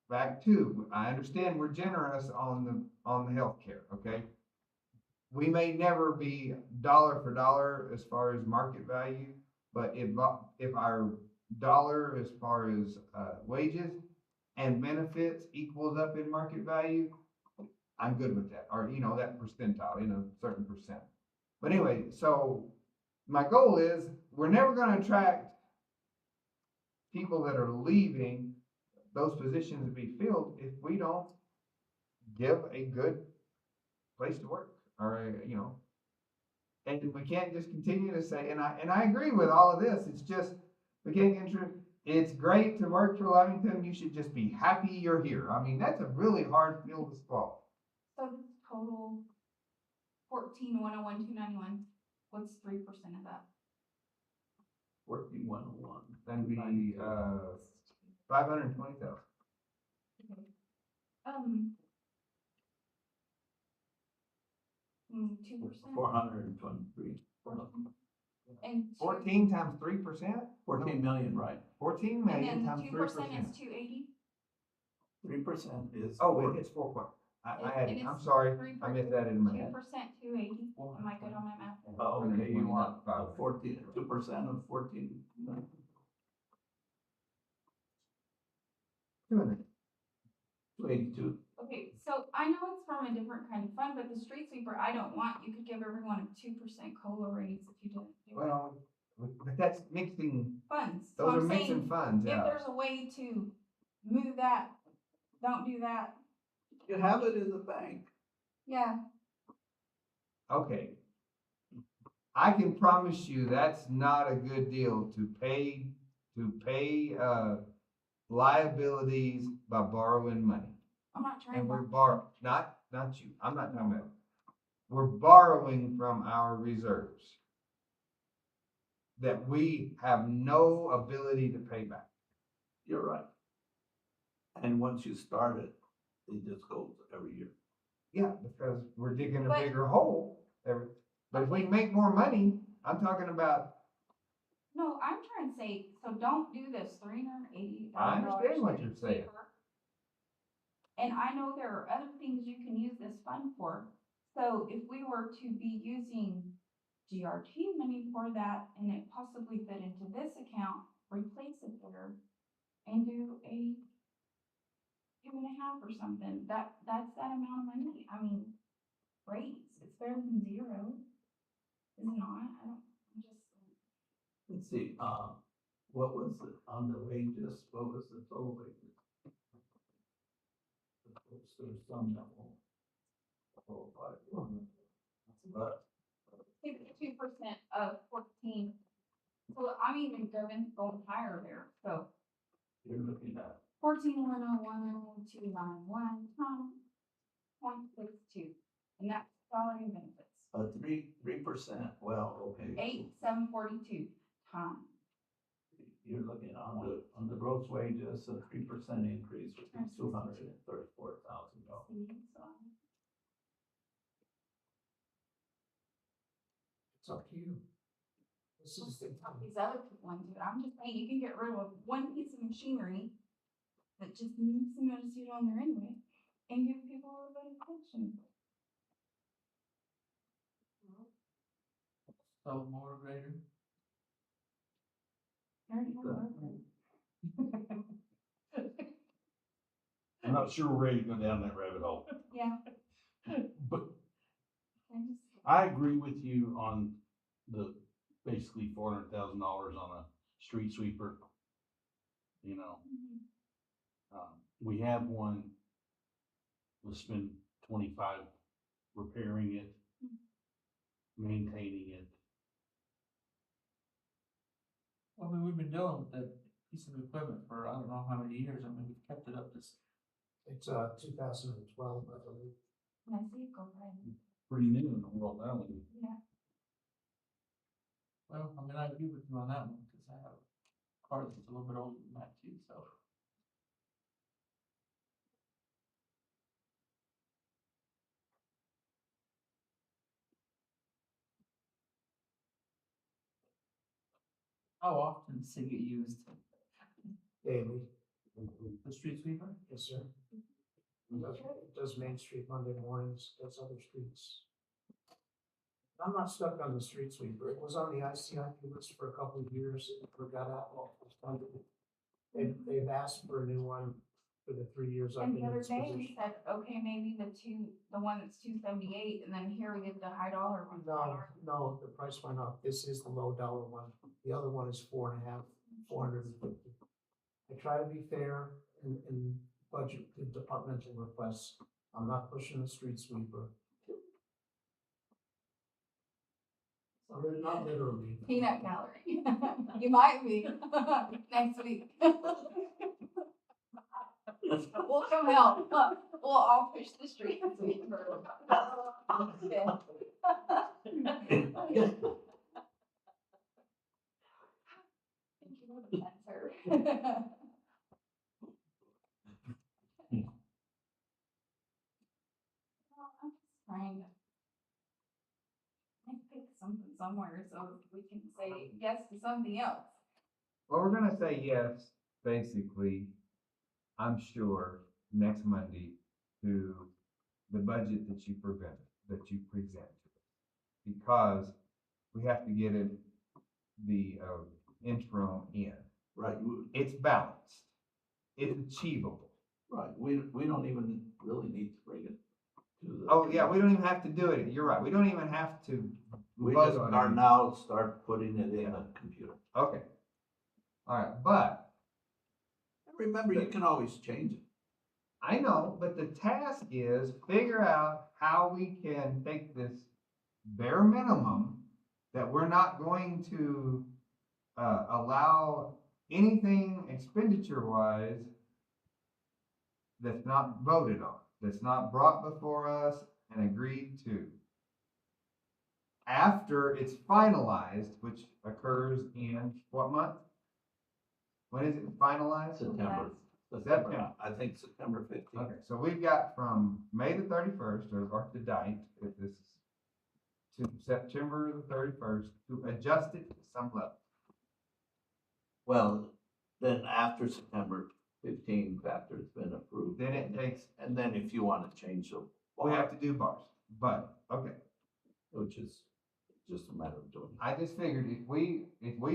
back to, I understand we're generous on the healthcare, okay? We may never be dollar for dollar as far as market value, but if our dollar as far as wages and benefits equals up in market value, I'm good with that, or that percentile, certain percent. But anyway, so my goal is we're never going to attract people that are leaving those positions to be filled if we don't give a good place to work, or and we can't just continue to say, and I agree with all of this. It's just we can't get into. It's great to work for Lovington. You should just be happy you're here. I mean, that's a really hard pill to swallow. So this total 14,101,291. What's 3% of that? 14,101. That'd be 520,000. Okay. 2%. 423. And 14 times 3%? 14 million, right? 14 And million then the times 2% 3%. is 280. 3% is. Oh, wait, it's 4 point. I had, It I'm is sorry, I missed that in my 2%, head. 280. Am I good on my math? Oh, okay, you want 429. 14, 2% of 14. 200. 282. Okay, so I know it's from a different kind of fund, but the street sweeper, I don't want, you could give everyone a 2% COLA raise if you didn't do it. Well, but that's mixing, Funds. So those are I'm mixing saying, funds, if yeah. there's a way to move that, don't do that, You have it in the bank. yeah. Okay. I can promise you that's not a good deal to pay liabilities by borrowing money. I'm not trying And to. we're not you, I'm not talking about. We're borrowing from our reserves that we have no ability to pay back. You're right. And once you start it, it just goes every year. Yeah, because we're digging a But- bigger hole but if we make more money, I'm talking about, No, I'm trying to say, so don't do this $380. I understand what you're saying. And I know there are other things you can use this fund for. So if we were to be using GRT money for that and it possibly fit into this account, replace it there and do a 2.5 or something, that's that amount of money. I mean, great, it's better than zero. Is it not? I'm just. Let's see, what was it on the wages? What was the total wages? There's some that won't. Oh, but 2% of 14. So I'm even going higher there. So you're looking at 14,101,291 times 0.62, and that's salary and benefits. a 3%. Well, okay. 8,742 times. You're looking on the gross wages, a 3% increase would be $234,000. It's up to you. This is the time. These other people into it. I'm just saying you can get rid of one piece of machinery that just needs some medicine on there anyway, and give people a little bit of attention. So more greater. I'm not sure we're ready to go down that rabbit hole. Yeah. But I just. I agree with you on the basically $400,000 on a street sweeper. You know, we have one, we'll spend 25 repairing it, maintaining it. Well, I mean, we've been dealing with that piece of equipment for I don't know how many years. I mean, we've kept it up this. It's 2012, I believe. I see it go by. Pretty new in the world now. Yeah. Well, I mean, I agree with you on that one because I have a car that's a little bit older than that too. So. How often does it get used? Daily. The street sweeper? Yes, sir. Does Main Street Monday mornings, does other streets. I'm not stuck on the street sweeper. It was on the ICIP list for a couple of years. It never got out. They've asked for a new one for the 3 years I've And been the in other this day we position. said, okay, maybe the one that's 278, and then here we get the high dollar one. No, the price went up. This is the low dollar one. The other one is 4.5, 450. I try to be fair in budget departmental requests. I'm not pushing the street sweeper. Not literally. Peanut gallery. You might be next week. We'll come help. We'll all push the street sweeper. Yeah. Thank you for that, sir. Well, I'm just trying to somewhere, so we can say yes to something else. Well, we're gonna say yes, basically, I'm sure, next Monday to the budget that you present to us. Because we have to get it, the, interim in. Right, It's balanced. It's achievable. right, we don't even really need to bring it to the. Oh, yeah, we don't even have to do it. You're right. We don't even have to We vote just on are it. now start putting it in Yeah. a computer. Okay. All right, but Remember, you can always change it. I know, but the task is figure out how we can take this bare minimum that we're not going to allow anything expenditure wise that's not voted on, that's not brought before us and agreed to. After it's finalized, which occurs in what month? When is it finalized? September. September. I think September 15th. Okay, so we've got from May the 31st, or the date, if this is to September the 31st, to adjust it to some level. Well, then after September 15th, after it's been approved. Then it takes, And then if you want to change the. we have to do bars, but, okay. Which is just a matter of doing it. I just figured if we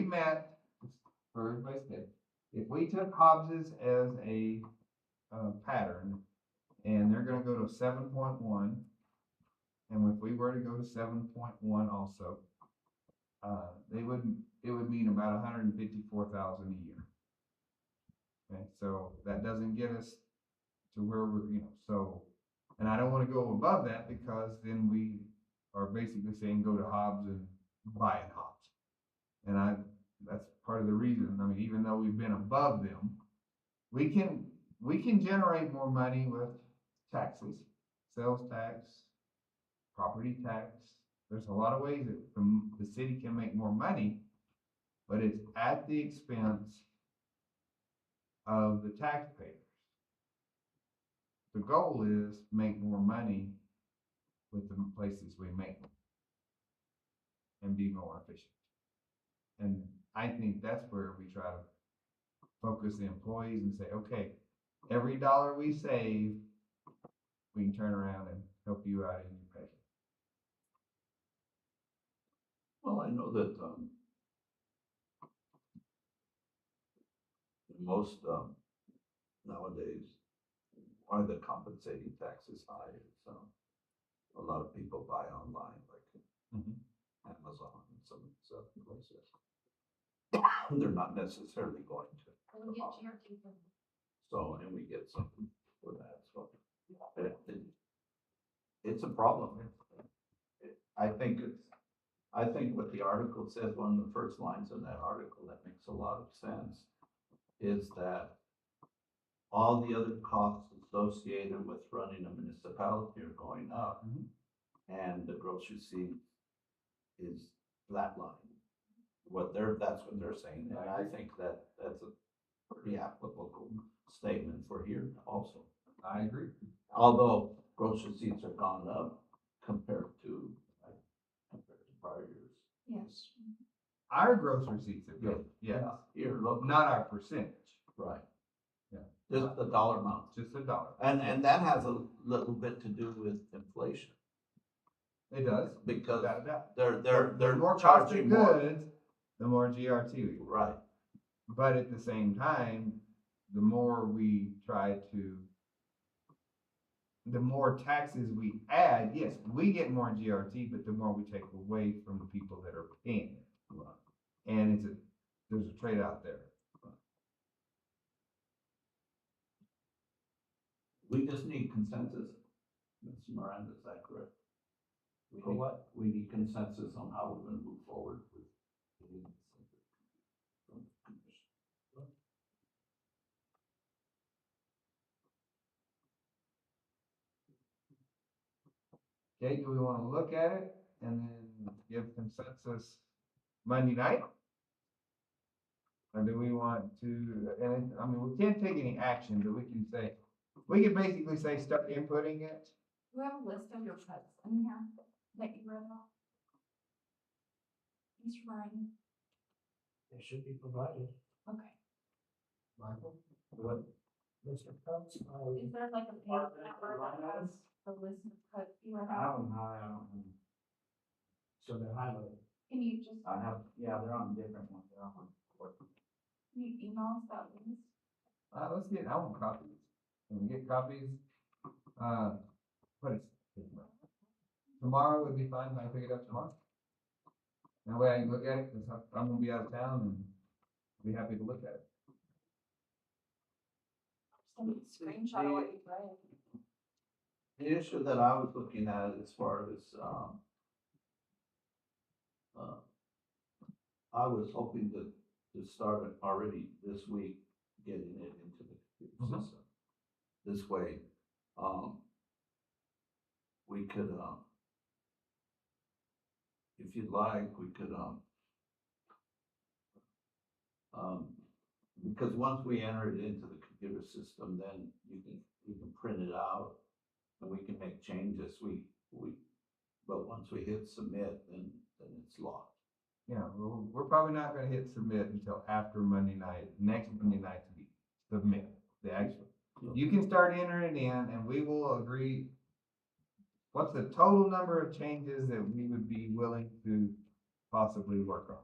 met, for everybody's sake, if we took Hobbs's as a, pattern, and they're gonna go to 7.1, and if we were to go to 7.1 also, it would mean about 154,000 a year. Okay, so that doesn't get us to where we're, so, and I don't wanna go above that because then we are basically saying go to Hobbs and buying Hobbs. And that's part of the reason, I mean, even though we've been above them, we can generate more money with taxes, sales tax, property tax. There's a lot of ways that the city can make more money, but it's at the expense of the taxpayers. The goal is make more money with the places we make them and be more efficient. And I think that's where we try to focus the employees and say, okay, every dollar we save, we can turn around and help you out in your pay. Well, I know that, most, nowadays, why the compensating tax is high is, a lot of people buy online, like Amazon and some of these other places. They're not necessarily going to. We'll get GRT from So, and we get something for that, so. It's a problem. I think what the article says, one of the first lines in that article that makes a lot of sense is that all the other costs associated with running a municipality are going up. And the gross receipt is flatlining. That's what they're saying, and I think that's a pretty applicable statement for here also. I agree. Although gross receipts are gone up compared to prior years. Yes. Our gross receipts have gone, yes, Here, look. not our percentage, Right. Yeah. Just the dollar amount. just a dollar. And that has a little bit to do with inflation, It does. because Without a doubt. they're The more cost charging of more. goods, the more GRT we get. Right, But at the same time, the more we try to, the more taxes we add, yes, we get more GRT, but the more we take away from the people that are paying it. right. And there's a trade out there. We just need consensus. Mr. Miranda, is that correct? For what? We need consensus on how we're gonna move forward with getting incentive from the commission. Okay, do we wanna look at it and then give consensus Monday night? Or do we want to, and, I mean, we can't take any action, but we can basically say, start inputting it. Do you have a list of your cuts in here that you read off? He's running. They should be provided. Okay. Michael, what, Mr. Phelps, Is there like a page number that has a list of cuts you were having? so they're highlighted. Can you just, they're on different ones. They're on. can you email us that list? I want copies. Can we get copies? What is it? Tomorrow would be fine if I pick it up tomorrow. That way I can look at it, cause I'm gonna be out of town and be happy to look at it. Just a screenshot of what you read. The issue that I was looking at as far as, I was hoping to start it already this week, getting it into the computer system. This way, we could, if you'd like, we could, because once we enter it into the computer system, then you can print it out and we can make changes. But once we hit submit, then it's locked. Yeah, we're probably not gonna hit submit until after Monday night, next Monday night to be submit the actual. You can start entering it in and we will agree. What's the total number of changes that we would be willing to possibly work on?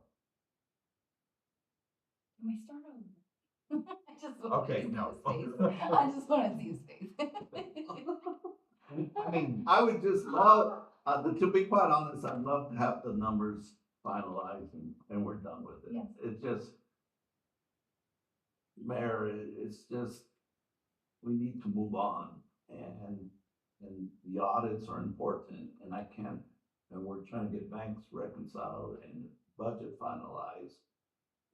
Can we start over? I just wanna Okay, see no. his face. I just wanna see his face. I mean, I would just love, to be quite honest, I'd love to have the numbers finalized and we're done with it. Yes. It's just, Mayor, it's just, we need to move on and the audits are important and and we're trying to get banks reconciled and budget finalized.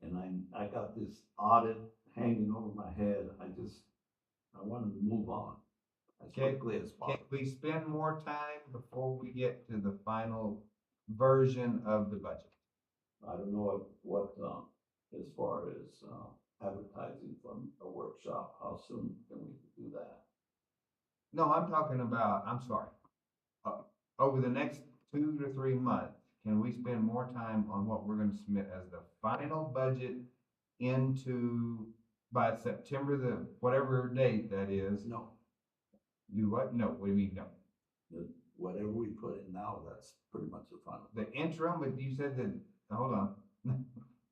And I got this audit hanging over my head. I want to move on as quickly as can possible. we spend more time before we get to the final version of the budget? I don't know what, as far as, advertising from a workshop, how soon can we do that? No, I'm sorry. Over the next 2 to 3 months, can we spend more time on what we're gonna submit as the final budget by September, whatever date that is? No, Do what? No, what do you mean, no? whatever we put in now, that's pretty much the final. The interim, but you said that, hold on.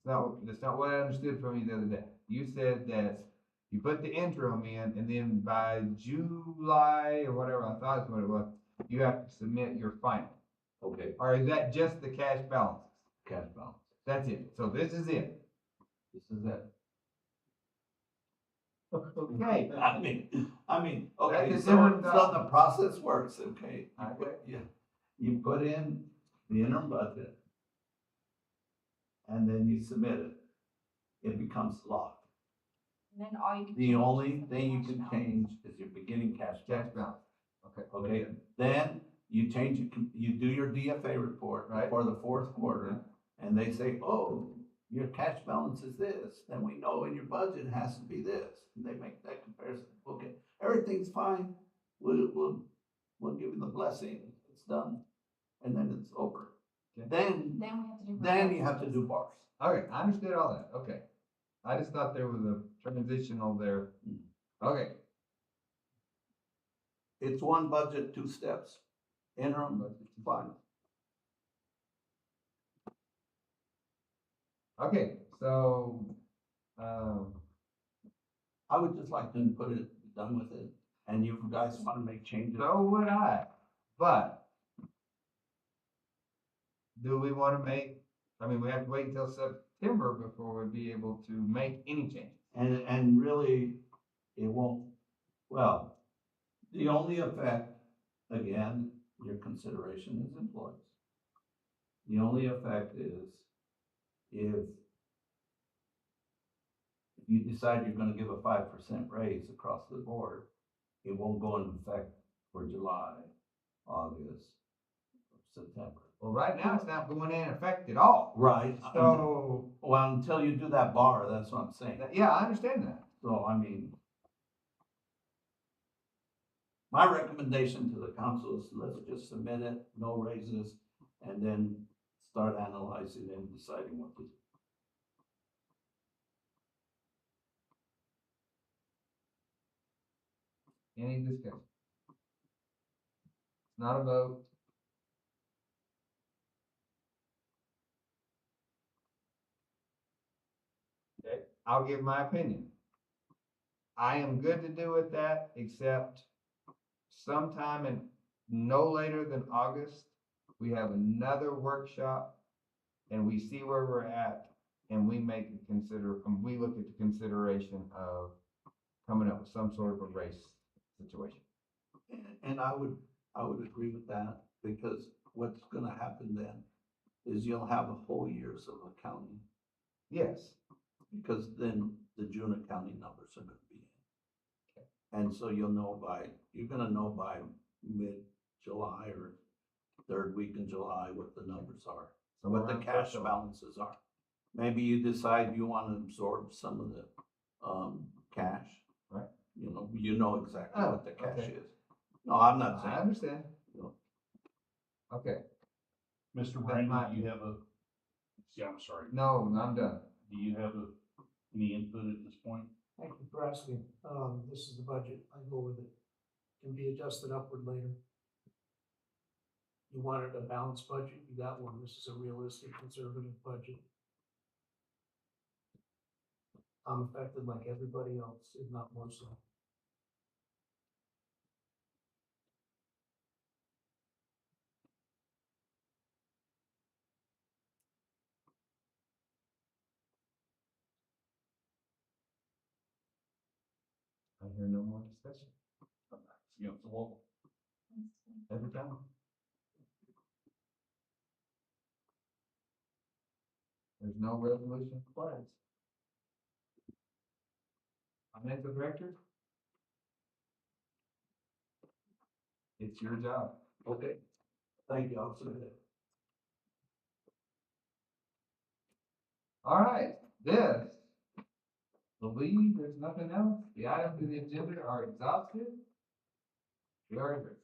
That's not what I understood from you the other day. You said that you put the interim in and then by July or whatever, I thought that's what it was, you have to submit your final. Okay, Or is that just the cash balances? cash balance. That's it. So this is it. This is it. Okay. I mean, okay, That is so different, the process works, okay? Okay. You put in the interim budget and then you submit it. It becomes locked. And then all you can. The change only is the thing you cash can balance. change is your beginning cash Cash balance. balance. Okay. Okay, then you change it, you do your DFA report Right. for the fourth quarter, and they say, oh, your cash balance is this, then we know in your budget it has to be this, and they make that comparison. Okay, everything's fine, we'll give you the blessing, it's done, and then it's over. Okay. Then Then we have to do. you have to do bars. Okay, I understood all that. Okay. I just thought there was a transitional there. Okay. It's one budget, 2 steps, interim, final. Okay, so, I would just like to put it, done with it, and you guys want to make changes. so would I, but do we want to we have to wait until September before we'd be able to make any changes. And really, it won't, well, the only effect, again, your consideration is employees. The only effect is if you decide you're gonna give a 5% raise across the board, it won't go into effect for July, August, September. Well, right now, it's not going in effect at all. Right. So, Well, until you do that bar, that's what I'm saying. yeah, I understand that. So, I mean, my recommendation to the council is let's just submit it, no raises, and then start analyzing and deciding what to do. Any discussion? It's not a vote. Okay, I'll give my opinion. I am good to do with that, except sometime in no later than August, we have another workshop and we see where we're at and we we look at the consideration of coming up with some sort of a race situation. And I would agree with that, because what's gonna happen then is you'll have a whole years of accounting, Yes, because then the June accounting numbers are gonna be in. And so you're gonna know by mid-July or third week in July what the numbers are, So what the around cash first of- balances are. Maybe you decide you wanna absorb some of the, cash. Right. You know exactly what the cash okay. is. No, I'm not I saying. understand. No. Okay, Mr. That Brandon, might- do you have yeah, I'm sorry, no, I'm done. do you have any input at this point? Thank you for asking. This is the budget. I go with it. Can be adjusted upward later. You wanted a balanced budget, you got one. This is a realistic, conservative budget. I'm affected like everybody else, if not more so. I hear no more discussion. It's against the wall. Every time. There's no resolution required. Financial director? It's your job. Okay. Thank you, I'll submit it. All right, this. Believe there's nothing else. The items of the agenda are exhausted. We are adjourned.